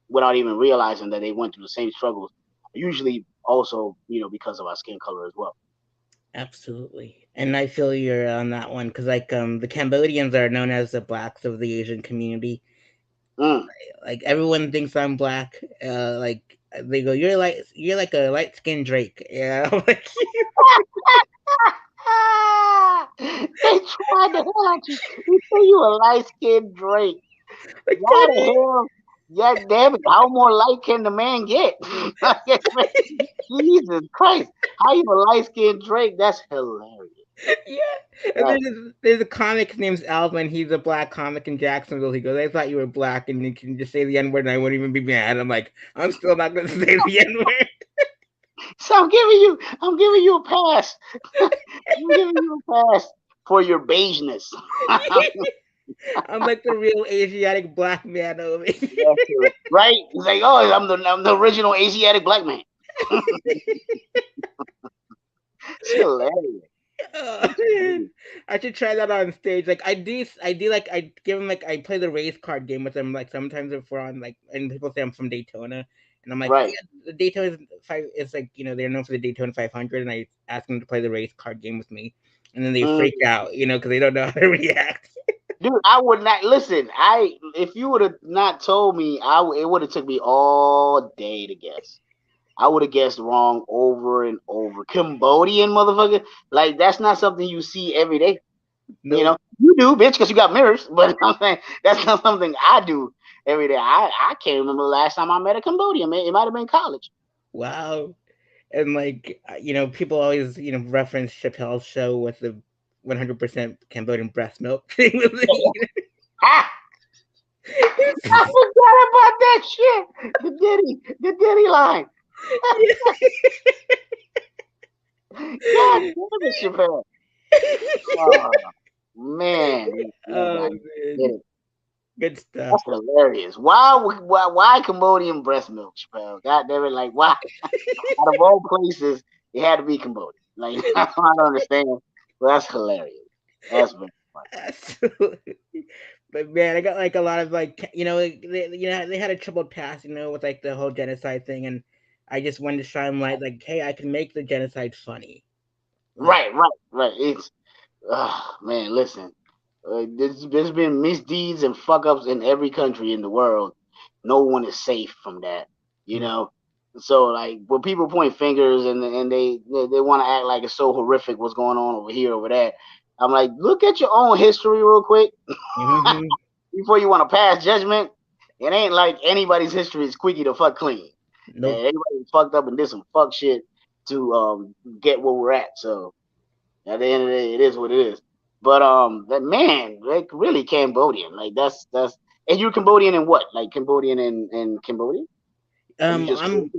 without even realizing that they went through the same struggles. Usually, also because of our skin color as well. Absolutely. And I feel you're on that one because, like, the Cambodians are known as the blacks of the Asian community. Mm. Like, everyone thinks I'm black. Like, they go, you're like a light skinned Drake. Yeah, like, They tried the hell out you. You say you a light skinned Drake. like Why the hell? Yeah, damn it. How more light can the man get? Jesus Christ. How you a light skinned Drake? That's hilarious. yeah. And That's there's a comic named Alvin. He's a black comic in Jacksonville. He goes, I thought you were black, and you can just say the N word, and I wouldn't even be mad. I'm like, I'm still not going to say the N word. so I'm giving you a pass. I'm giving you a pass for your beigeness. I'm like the real Asiatic black man over here. Right? It's like, oh, I'm the original Asiatic black man. It's hilarious. Oh, man. I should try that on stage. Like I do like I give them like I play the race card game with them. Like sometimes if we're on like and people say I'm from Daytona, and I'm like, Right. yeah, the Daytona is five. It's like they're known for the Daytona 500, and I ask them to play the race card game with me, and then they freak Mm. out, because they don't know how to react. Dude, I would not listen. If you would have not told me, it would have took me all day to guess. I would have guessed wrong over and over. Cambodian motherfucker, like that's not something you see every day. Nope. You do, bitch, because you got mirrors. But I'm saying that's not something I do every day. I can't remember the last time I met a Cambodian. Man, it might have been college. Wow. And like people always reference Chappelle's show with the 100% Cambodian breast milk thing. Ah, I forgot about that shit. The Diddy line. God damn it, Chappelle. Oh man, that Oh guy did man, it. good stuff. That's hilarious. Why Cambodian breast milk, Chappelle? God damn it, like why? Out of all places, it had to be Cambodia. Like I don't understand. But that's hilarious. That's very funny. Absolutely. But man, I got like a lot of like they had a troubled past with like the whole genocide thing, and I just wanted to shine light like, hey, I can make the genocide funny. Like, Right. It's man. Listen, there's been misdeeds and fuck ups in every country in the world. No one is safe from that. You no, know. So like when people point fingers and they want to act like it's so horrific what's going on over here over that, I'm like, look at your own history real quick hmm before you want to pass judgment. It ain't like anybody's history is squeaky to fuck clean. And nope. everybody fucked up and did some fuck shit to get where we're at. So at the end of the day, it is what it is. But that man, like really Cambodian, like that's. And you're Cambodian in what? Like Cambodian in Cambodia? Or you just? I'm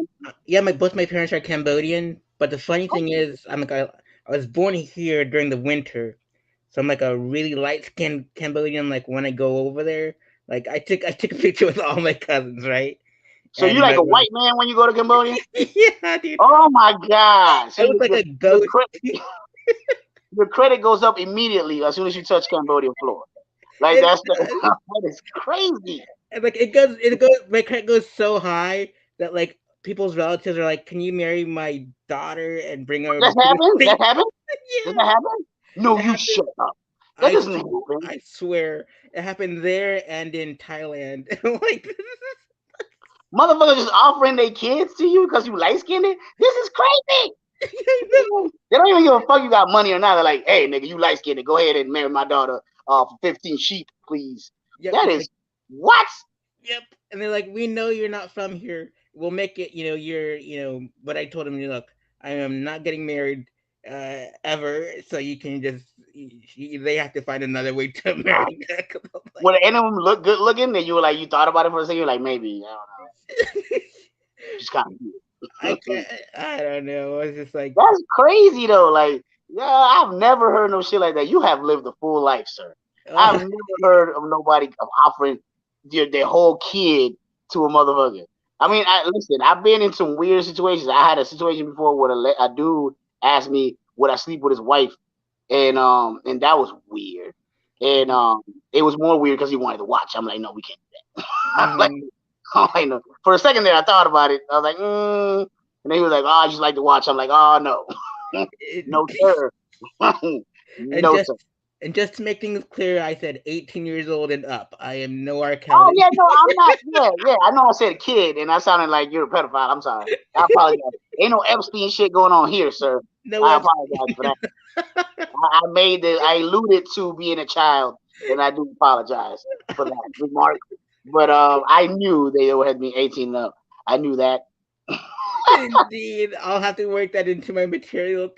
yeah, my both my parents are Cambodian, but the funny thing is, I was born here during the winter, so I'm like a really light skinned Cambodian. Like when I go over there, like I took a picture with all my cousins, right? So you And like my a white man when you go to Cambodia? yeah, dude, Oh my God! So I look like a ghost. your credit goes up immediately as soon as you touch Cambodian floor. Like It that's does. that is crazy. And, like it goes my credit goes so high that like people's relatives are like, "Can you marry my daughter and bring her to That the happened. That states?" happened. Did Yeah, that happen? No, it you happened. shut up. That I doesn't sw- happen. I swear it happened there and in Thailand. Like this Motherfuckers just offering their kids to you because you light skinned. This is crazy. is, I know. They don't even give a fuck you got money or not. They're like, hey, nigga, you light skinned. Go ahead and marry my daughter for 15 sheep, please. Yep, That it's is like what? yep, and they're like, we know you're not from here. We'll make it. But I told him, look, I am not getting married ever. So you can just. They have to find another way to marry. Would Like, any of them look good looking? Then you were like, you thought about it for a second. You're like, maybe I don't know. She's kind of I cute. can't. I don't know. It's just like, That's crazy though. Like, yeah, I've never heard no shit like that. You have lived a full life, sir. I've uh, never heard of nobody of offering their whole kid to a motherfucker. I mean, listen. I've been in some weird situations. I had a situation before where a dude asked me would I sleep with his wife, and that was weird. And it was more weird because he wanted to watch. I'm like, no, we can't do that. I'm like, mhm. I'm like, no. For a second there, I thought about it. I was like, and then he was like, oh, I just like to watch. I'm like, oh no, no sir, and no just sir. and just to make things clear, I said 18 years old and up. I am no R. Oh Kelly. yeah, no, I'm not. Yeah, yeah. I know I said kid, and I sounded like you're a pedophile. I'm sorry. I apologize. Ain't no Epstein shit going on here, sir. No I Epstein. apologize for that. I alluded to being a child, and I do apologize for that remark. But I knew they had me 18 and up. I knew that. Indeed, I'll have to work that into my material.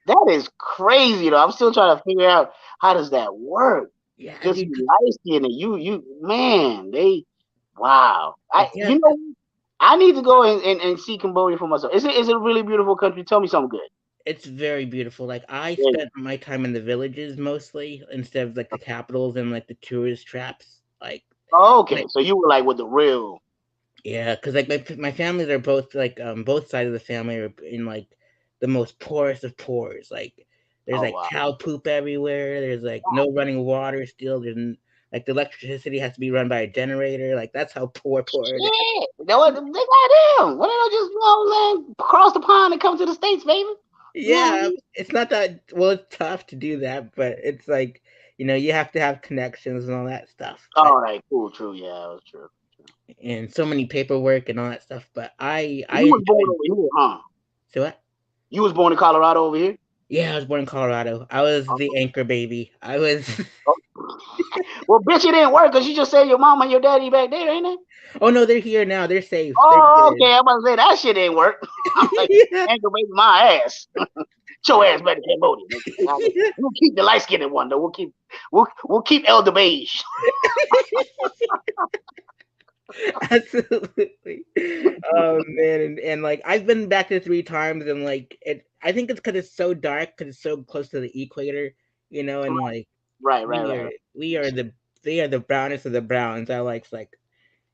That is crazy though. I'm still trying to figure out how does that work. Yeah, I Just mean, be light skinned and you man, wow. I guess I need to go and see Cambodia for myself. Is it a really beautiful country? Tell me something good. it's very beautiful. Like I Yeah. spent my time in the villages mostly instead of like the capitals and like the tourist traps. Okay, Like so you were like with the real. yeah, because like my families are both like both sides of the family are in like the most poorest of poors. Like there's Oh like wow. cow poop everywhere. There's like no running water still. Like the electricity has to be run by a generator. Like that's how poor it is. Shit. You know what? They got them. Why don't just, man, cross the pond and come to the States, baby? You know what I Yeah, mean? it's not that well. It's tough to do that, but it's like you have to have connections and all that stuff. But All right, cool, true. Yeah, that was true. and so many paperwork and all that stuff. But I You was born enjoyed. over here, huh? So what? You was born in Colorado over here? Yeah, I was born in Colorado. I was the anchor baby. I was. Oh. Well, bitch, it didn't work because you just said your mom and your daddy back there, ain't it? Oh no, they're here now. They're safe. They're Oh, good. okay. I'm about to say that shit didn't work. I'm like, Yeah. aggravate my ass. Your ass better Cambodia. Yeah. We'll keep the light skinned one though. We'll keep Elder Beige. Absolutely. Oh man, and like I've been back there 3 times, and like it. I think it's because it's so dark, because it's so close to the equator, and like Right, right, we right, are right. we are the they are the brownest of the browns. I like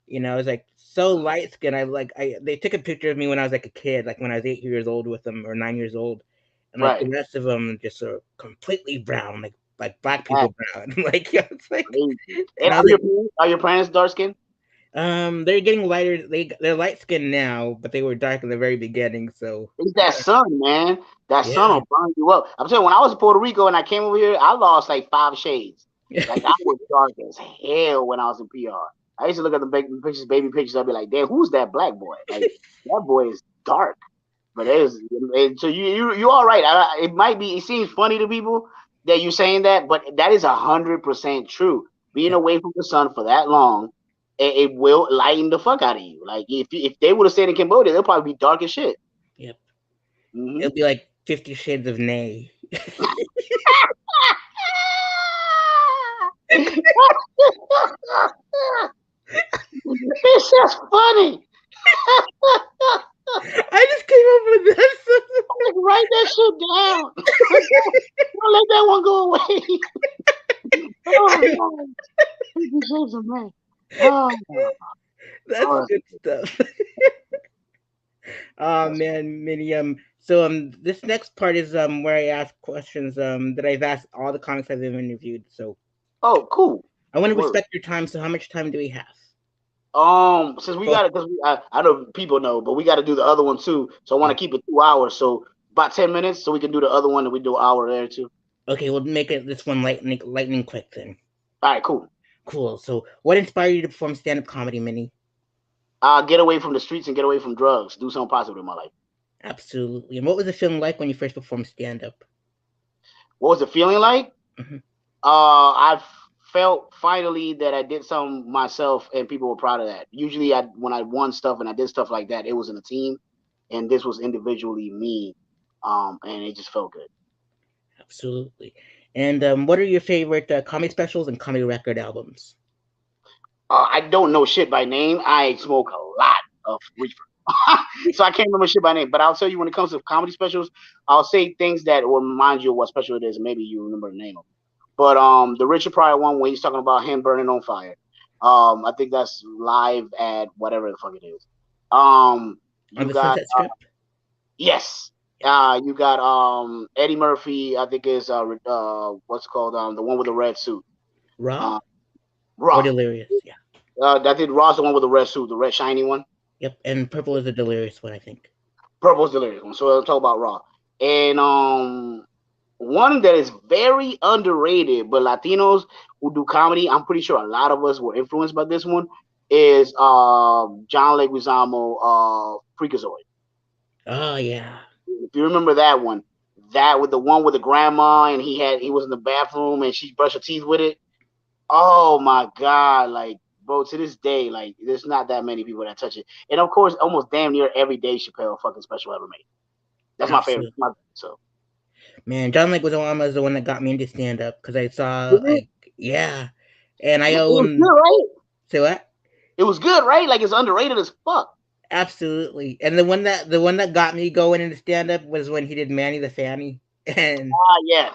it's like so light skinned. I they took a picture of me when I was like a kid, like when I was 8 years old with them or 9 years old, and like Right. the rest of them just are completely brown, like black That's people brown. Like yeah, it's like, crazy. And and I was like, are your parents dark skinned? they're getting lighter. They're light skinned now, but they were dark in the very beginning. So It's that sun, man. That sun yeah, will burn you up. I'm telling you, when I was in Puerto Rico and I came over here, I lost like 5 shades. Like I was dark as hell when I was in PR. I used to look at the baby pictures. I'd be like, "Damn, who's that black boy? Like that boy is dark." But so you all right. It might be. It seems funny to people that you're saying that, but that is 100% true. Being yep, away from the sun for that long, it will lighten the fuck out of you. Like if they would have stayed in Cambodia, they'll probably be dark as shit. yep. Hmm. It'll be like 50 Shades of Nay. It's just funny. I just came up with that. Like, write that shit down. Don't let that one go away. Oh, God. 50 Shades of Man. Oh, That's oh, good stuff. Oh that's, man, Minnie. So this next part is where I ask questions that I've asked all the comics I've ever interviewed. So oh, cool. I want to Word. respect your time. So how much time do we have? Since we Both. got it, because I know people know, but we got to do the other one too. So I want Yeah. to keep it 2 hours. So about 10 minutes, so we can do the other one, and we do an hour there too. Okay, we'll make it this one lightning quick then. All right, cool. Cool. So what inspired you to perform stand up comedy, Minnie? Get away from the streets and get away from drugs. Do something positive in my life. Absolutely. And what was the feeling like when you first performed stand up? What was it feeling like? Hmm. I felt finally that I did something myself, and people were proud of that. Usually, when I won stuff and I did stuff like that, it was in a team, and this was individually me, and it just felt good. Absolutely. And what are your favorite comedy specials and comedy record albums? I don't know shit by name. I smoke a lot of reefer, so I can't remember shit by name. But I'll tell you when it comes to comedy specials, I'll say things that will remind you of what special it is, and maybe you remember the name of it. But the Richard Pryor one when he's talking about him burning on fire. I think that's live at whatever the fuck it is. On You the got Sunset Strip? yes. You got Eddie Murphy. I think is what's it called the one with the red suit. Raw Uh, or Raw. Delirious? Yeah. I think Raw's the one with the red suit, the red shiny one. Yep. And Purple is the Delirious one, I think. Purple's delirious one. So I'll talk about Raw. And one that is very underrated, but Latinos who do comedy, I'm pretty sure a lot of us were influenced by this one, is John Leguizamo, Freakazoid. Oh, yeah. If you remember that one, that with the one with the grandma and he was in the bathroom and she brushed her teeth with it. Oh my god, like bro, to this day, like there's not that many people that touch it. And of course, almost damn near every Dave Chappelle fucking special ever made. That's my favorite. Absolutely. So Man, John Leguizamo is the one that got me into stand up because I saw, it like, yeah. And I was own. good, right? Say what? It was good, right? Like it's underrated as fuck. Absolutely. And the one that got me going into stand up was when he did Manny the Fanny. And Ah, yeah.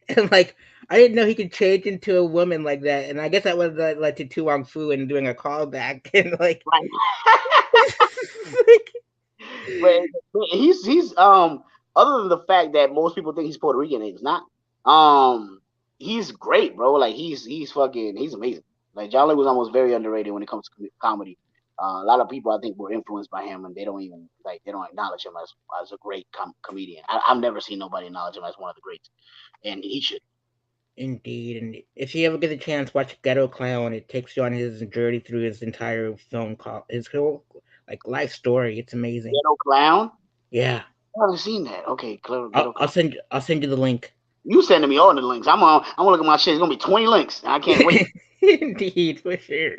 and like I didn't know he could change into a woman like that. And I guess that was led to Tu Wong Fu and doing a callback and like, Right. like but he's other than the fact that most people think he's Puerto Rican and he's not. He's great, bro. Like he's fucking he's amazing. Like John Lewis almost very underrated when it comes to comedy. A lot of people I think were influenced by him, and they don't even like they don't acknowledge him as a great comedian. I've never seen nobody acknowledge him as one of the greats, and he should. indeed. And if you ever get a chance, watch Ghetto Clown. It takes you on his journey through his entire film call his whole like life story. It's amazing. Ghetto Clown. Yeah. I haven't seen that. Okay, clever I'll, Ghetto I'll Clown. send I'll send you the link. You sending me all the links. I'm gonna look at my shit. It's gonna be 20 links. I can't wait. Indeed, for sure.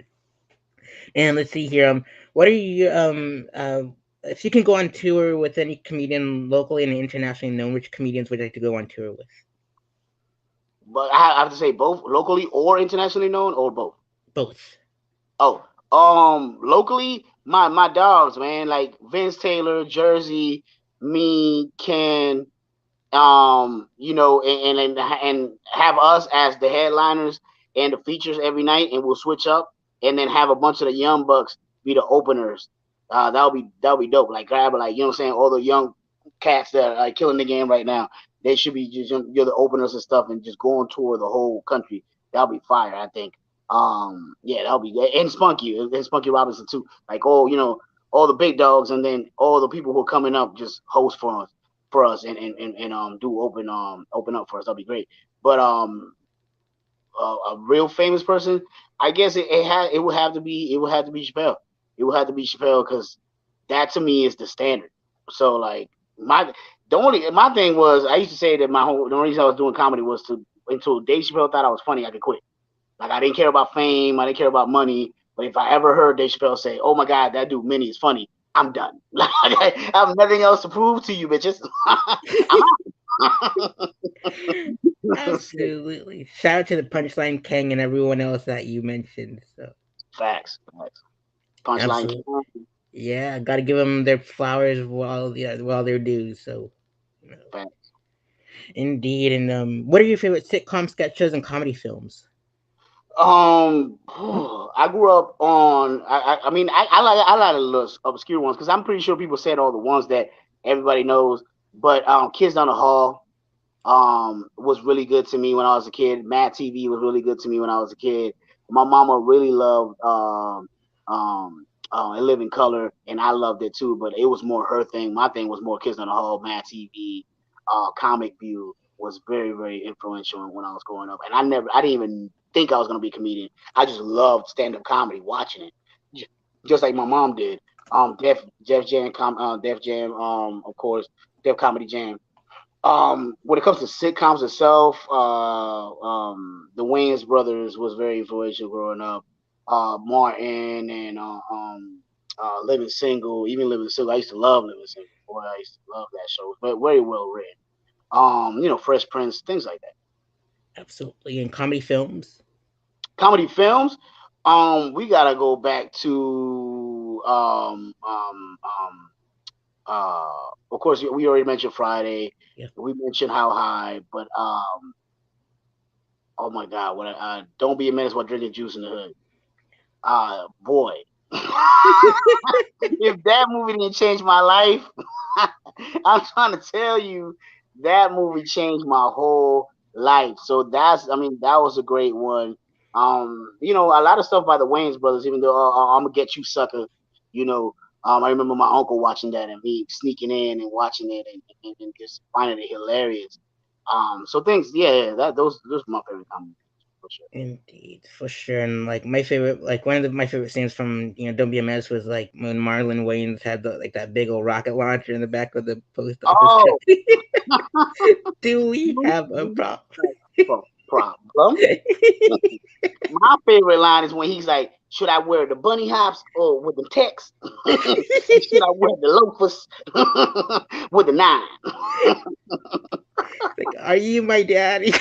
And let's see here. What are you if you can go on tour with any comedian locally and internationally known, which comedians would you like to go on tour with? But I have to say both locally or internationally known or both. Both. Oh, locally, my dogs, man, like Vince Taylor, Jersey, me, Ken, and have us as the headliners and the features every night, and we'll switch up, and then have a bunch of the young bucks be the openers. That'll be dope. Like grab like you know what I'm saying, all the young cats that are like killing the game right now. They should be just you're the openers and stuff, and just go on tour the whole country. That'll be fire, I think. Yeah, that'll be good. And Spunky Robinson too. Like all the big dogs, and then all the people who are coming up just host for us and do open up for us. That'll be great. But a real famous person, I guess it would have to be Chappelle. It would have to be Chappelle because that to me is the standard. So like my thing was I used to say that the reason I was doing comedy was to until Dave Chappelle thought I was funny I could quit. Like I didn't care about fame, I didn't care about money. But if I ever heard Dave Chappelle say, "Oh my God, that dude Minnie is funny," I'm done. I have nothing else to prove to you, bitches. I'm out. Absolutely. Shout out to the Punchline King and everyone else that you mentioned. So Facts. Facts. Punchline absolutely. King. Yeah, got to give them their flowers while they're due. So, you know, Facts. indeed. And what are your favorite sitcom sketches and comedy films? I grew up on. I mean, I like the little obscure ones because I'm pretty sure people said all the ones that everybody knows. But Kids Down the Hall was really good to me when I was a kid. Mad TV was really good to me when I was a kid. My mama really loved and Live in Color, and I loved it too. But it was more her thing. My thing was more Kids on the Hall, Mad TV, Comic View was very very influential when I was growing up. And I didn't even think I was gonna be a comedian. I just loved stand up comedy, watching it, just like my mom did. Def Jam, of course, Def Comedy Jam. When it comes to sitcoms itself, the Wayans brothers was very influential growing up. Martin and Living Single, even Living Single. I used to love Living Single. Boy, I used to love that show. But very well written. Fresh Prince, things like that. Absolutely. And comedy films. Comedy films. We gotta go back to of course we already mentioned Friday. Yeah. We mentioned How High, but oh my God, what don't be a menace while drinking juice in the hood. Boy, if that movie didn't change my life, I'm trying to tell you, that movie changed my whole life. So I mean, that was a great one. A lot of stuff by the Wayans brothers, even though I'm gonna get you, sucker. You know, I remember my uncle watching that and me sneaking in and watching it and just finding it hilarious. So things, yeah, those are my favorite comedy for sure. Indeed, for sure. And like my favorite, like one of my favorite scenes from Don't Be a Mess was like when Marlon Wayans had like that big old rocket launcher in the back of the post office truck. Oh, Do we have a problem? problem. My favorite line is when he's like, "Should I wear the bunny hops or with the text? Should I wear the loafers with the nine?" Like, are you my daddy?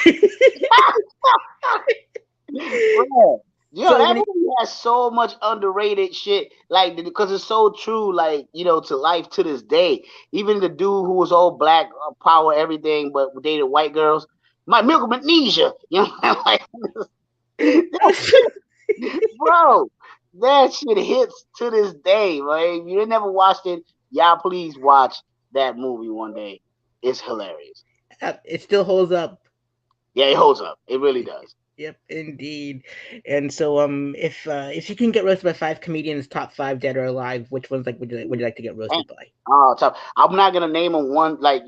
Bruh. Yo, So that many. movie has so much underrated shit, like because it's so true, like to life to this day. Even the dude who was all black, power, everything, but dated white girls, my milk amnesia, like that bro, that shit hits to this day, right? If you never watched it, y'all please watch that movie one day. It's hilarious. It still holds up. Yeah, it holds up. It really does. Yep, indeed. And so, if you can get roasted by five comedians, top five dead or alive, which ones would you like to get Man. roasted by? Oh, tough. I'm not gonna name them one like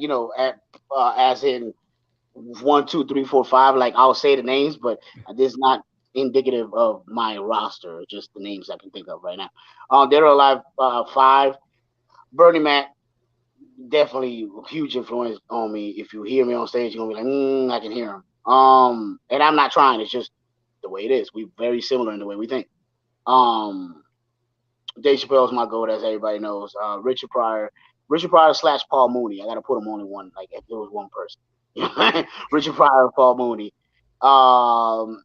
as in 1, 2, 3, 4, 5. Like I'll say the names, but this is not indicative of my roster. Just the names I can think of right now. Dead or alive, five. Bernie Mac, definitely huge influence on me. If you hear me on stage, you're gonna be like, I can hear him. And I'm not trying. It's just the way it is. We very similar in the way we think. Um, Dave Chappelle's my goat, as everybody knows. Richard Pryor slash Paul Mooney. I gotta put him only one. Like if there was one person, Richard Pryor, Paul Mooney. Um,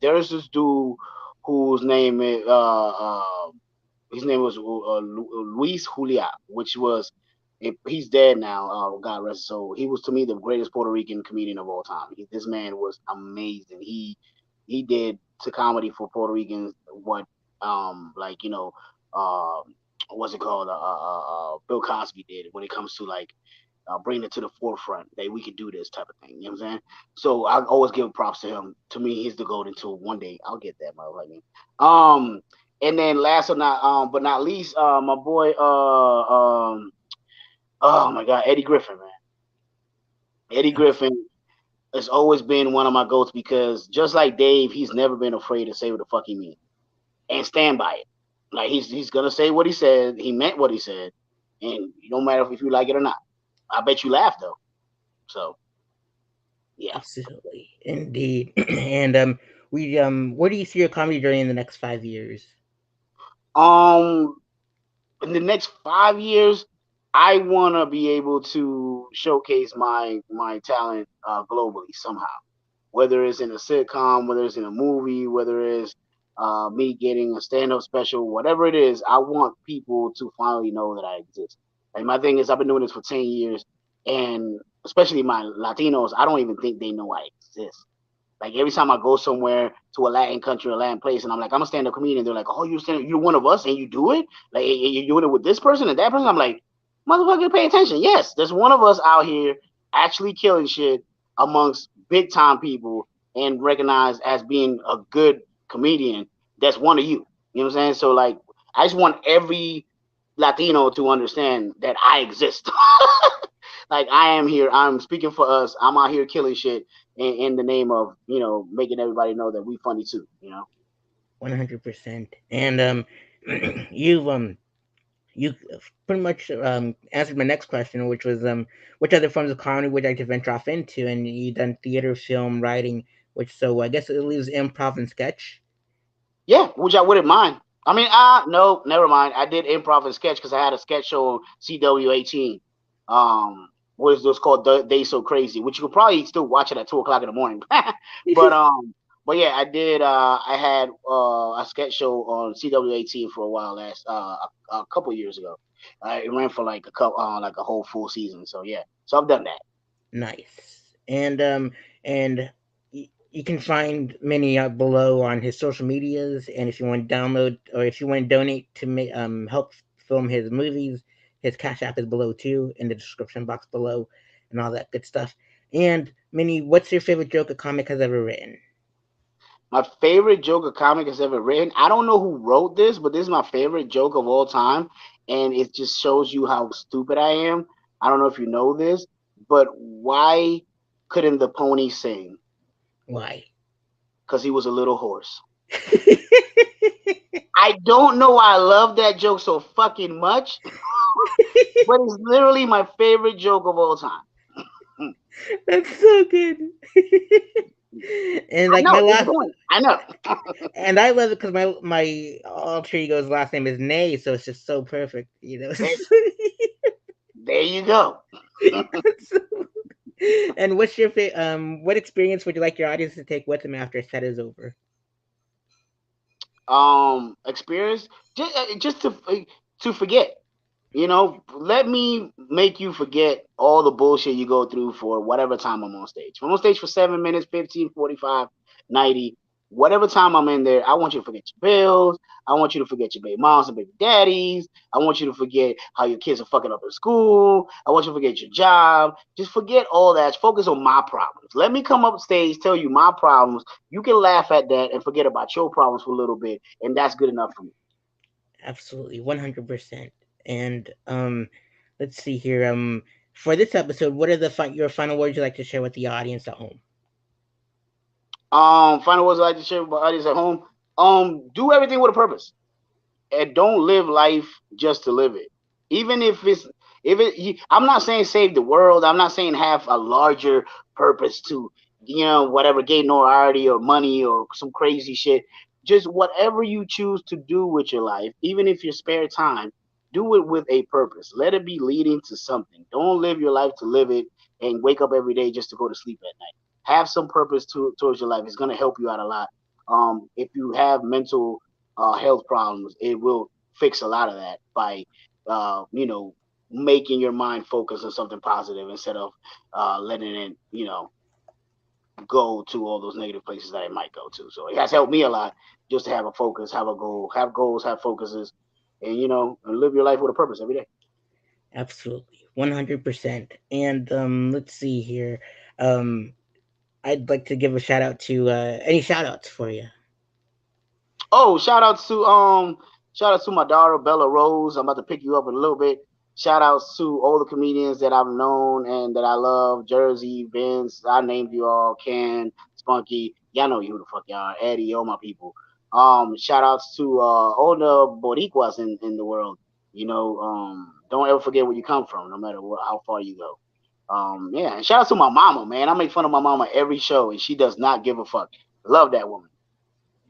there's this dude whose name is his name was Luis Julia, which was he's dead now. God rest his soul. He was to me the greatest Puerto Rican comedian of all time. This man was amazing. He did to comedy for Puerto Ricans what like what's it called Bill Cosby did when it comes to like bringing it to the forefront that we could do this type of thing. You know what I'm saying? So I always give props to him. To me, he's the goat until one day I'll get that motherfucker. And then last but not least, my boy, oh my God, Eddie Griffin, man. Eddie Griffin has always been one of my goats because just like Dave, he's never been afraid to say what the fuck he means and stand by it. Like he's gonna say what he said. He meant what he said, and it don't matter if you like it or not. I bet you laugh though. So yeah. Absolutely, indeed. And where do you see your comedy journey in the next 5 years? Um, in the next 5 years, I want to be able to showcase my talent globally somehow. Whether it's in a sitcom, whether it's in a movie, whether it's me getting a stand-up special, whatever it is, I want people to finally know that I exist. Like my thing is, I've been doing this for 10 years, and especially my Latinos, I don't even think they know I exist. Like every time I go somewhere to a Latin country or Latin place, and I'm like, I'm a stand-up comedian, they're like, oh, you're one of us, and you do it. Like you're doing it with this person and that person. I'm like, motherfucker, pay attention. Yes, there's one of us out here actually killing shit amongst big time people and recognized as being a good comedian. That's one of you. You know what I'm saying? So like, I just want every Latino to understand that I exist. Like I am here. I'm speaking for us. I'm out here killing shit in the name of making everybody know that we funny too. 100%. And you've you pretty much answered my next question, which was which other forms of comedy would you like to venture off into? And you done theater, film, writing, which so I guess it leaves improv and sketch. Yeah, which I wouldn't mind. I mean, no, never mind. I did improv and sketch because I had a sketch show on CW18. Um, what is this called? Day So Crazy, which you could probably still watch it at 2 o'clock in the morning. but but yeah, I did. I had a sketch show on CW18 for a while a couple years ago. It ran for like a couple, like a whole full season. So yeah, so I've done that. Nice. And you can find Minnie below on his social medias. And if you want to download or if you want to donate to help film his movies, his Cash App is below too in the description box below, and all that good stuff. And Minnie, what's your favorite joke a comic has ever written? My favorite joke a comic has ever written. I don't know who wrote this, but this is my favorite joke of all time, and it just shows you how stupid I am. I don't know if you know this, but why couldn't the pony sing? Why? Because he was a little horse. I don't know why I love that joke so fucking much, but it's literally my favorite joke of all time. That's so good. And I like know, my it's the last, point. I know. and I love it because my alter ego's last name is Nay, so it's just so perfect, you know. there, there you go. And what's your what experience would you like your audience to take with them after a set is over? Experience just to forget. Let me make you forget all the bullshit you go through for whatever time I'm on stage. If I'm on stage for 7 minutes, 15, 45, 90, whatever time I'm in there, I want you to forget your bills. I want you to forget your baby moms and baby daddies. I want you to forget how your kids are fucking up in school. I want you to forget your job. Just forget all that. Focus on my problems. Let me come up stage, tell you my problems. You can laugh at that and forget about your problems for a little bit, and that's good enough for me. Absolutely, 100%. And let's see here. For this episode, what are your final words you'd like to share with the audience at home? Final words I like to share with my audience at home. Do everything with a purpose, and don't live life just to live it. Even if I'm not saying save the world. I'm not saying have a larger purpose to whatever gain notoriety or money or some crazy shit. Just whatever you choose to do with your life, even if your spare time, do it with a purpose. Let it be leading to something. Don't live your life to live it and wake up every day just to go to sleep at night. Have some purpose towards your life. It's going to help you out a lot. If you have mental health problems, it will fix a lot of that by, uh, you know, making your mind focus on something positive instead of letting it, go to all those negative places that it might go to. So it has helped me a lot just to have a focus, have a goal, have goals, have focuses, and and live your life with a purpose every day. Absolutely, 100%. And let's see here. Um, I'd like to give a shout out to any shout outs for you. Oh, shout out to my daughter Bella Rose. I'm about to pick you up in a little bit. Shout outs to all the comedians that I've known and that I love. Jersey, Vince, I named you all, Ken, Spunky. Y'all know you who the fuck y'all are. Eddie, all my people. Shout outs to all the Boricuas in the world. Don't ever forget where you come from, no matter how far you go. Yeah, and shout out to my mama, man. I make fun of my mama every show, and she does not give a fuck. Love that woman.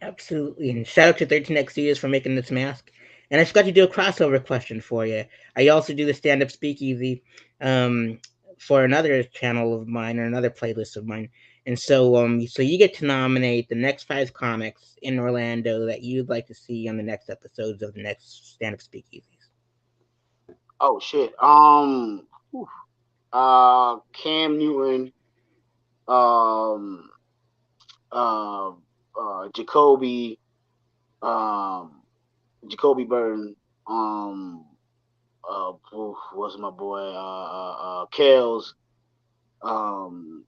Absolutely. And shout out to 13X Studios for making this mask. And I forgot to do a crossover question for you. I also do the stand up speakeasy um, for another channel of mine or another playlist of mine. And so you get to nominate the next five comics in Orlando that you'd like to see on the next episodes of the next stand up speakeasies. Oh shit. Cam Newton, um, uh, Jacoby, um, Jacoby Burton, what's my boy? Kales. Um,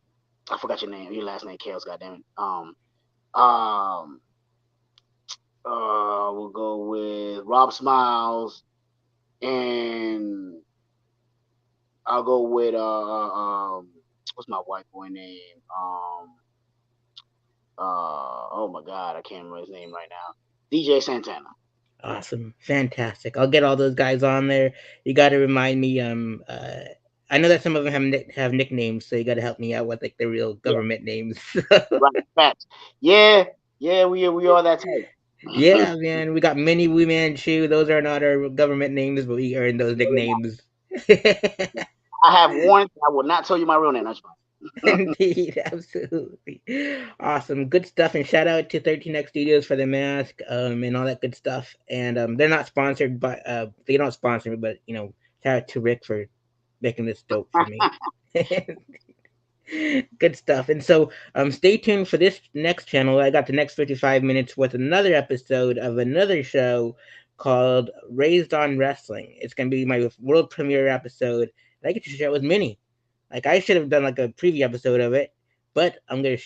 I forgot your name. Your last name, Kales. Goddamn it. Um, we'll go with Rob Smiles, and I'll go with what's my white boy name? Oh my god, I can't remember his name right now. DJ Santana. Awesome, fantastic. I'll get all those guys on there. You got to remind me. I know that some of them have nicknames, so you got to help me out with like the real Yeah, government names. right. Facts. Yeah, yeah, we are that type. Yeah, man, we got Mini Woo Manchu. Those are not our government names, but we earned those nicknames. I have warned. I will not tell you my real name. That's fine. Indeed, absolutely. Awesome. Good stuff. And shout out to 13X Studios for the mask, and all that good stuff. And they're not sponsored, but they don't sponsor me, but shout out to Rick for making this dope for me. Good stuff. And so stay tuned for this next channel. I got the next 55 minutes with another episode of another show called Raised on Wrestling. It's gonna be my world premiere episode. And I get to share it with Minnie. Like I should have done like a preview episode of it, but I'm gonna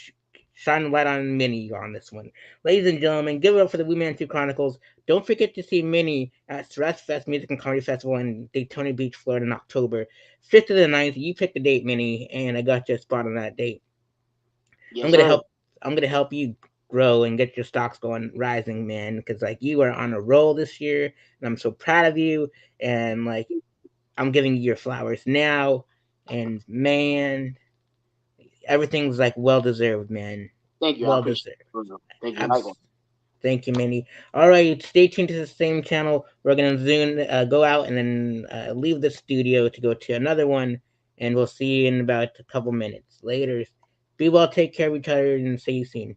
shine light on Minnie on this one. Ladies and gentlemen, give it up for the Woman 2 Chronicles. Don't forget to see Minnie at Stress Fest Music and Comedy Festival in Daytona Beach, Florida in October 5th to the 9th. You pick the date, Minnie, and I got you a spot on that date. I'm Yes, gonna sir. help. I'm gonna help you grow and get your stocks going rising, man. Because like you are on a roll this year, and I'm so proud of you. And like I'm giving you your flowers now, and man, everything's like well deserved, man. Thank you. I Well appreciate deserved. it, Bruno. Thank you. Abs- Likewise. Thank you, Minnie. All right, stay tuned to the same channel. We're gonna soon go out and then leave the studio to go to another one, and we'll see you in about a couple minutes. Later. Be well. Take care of each other, and see you soon.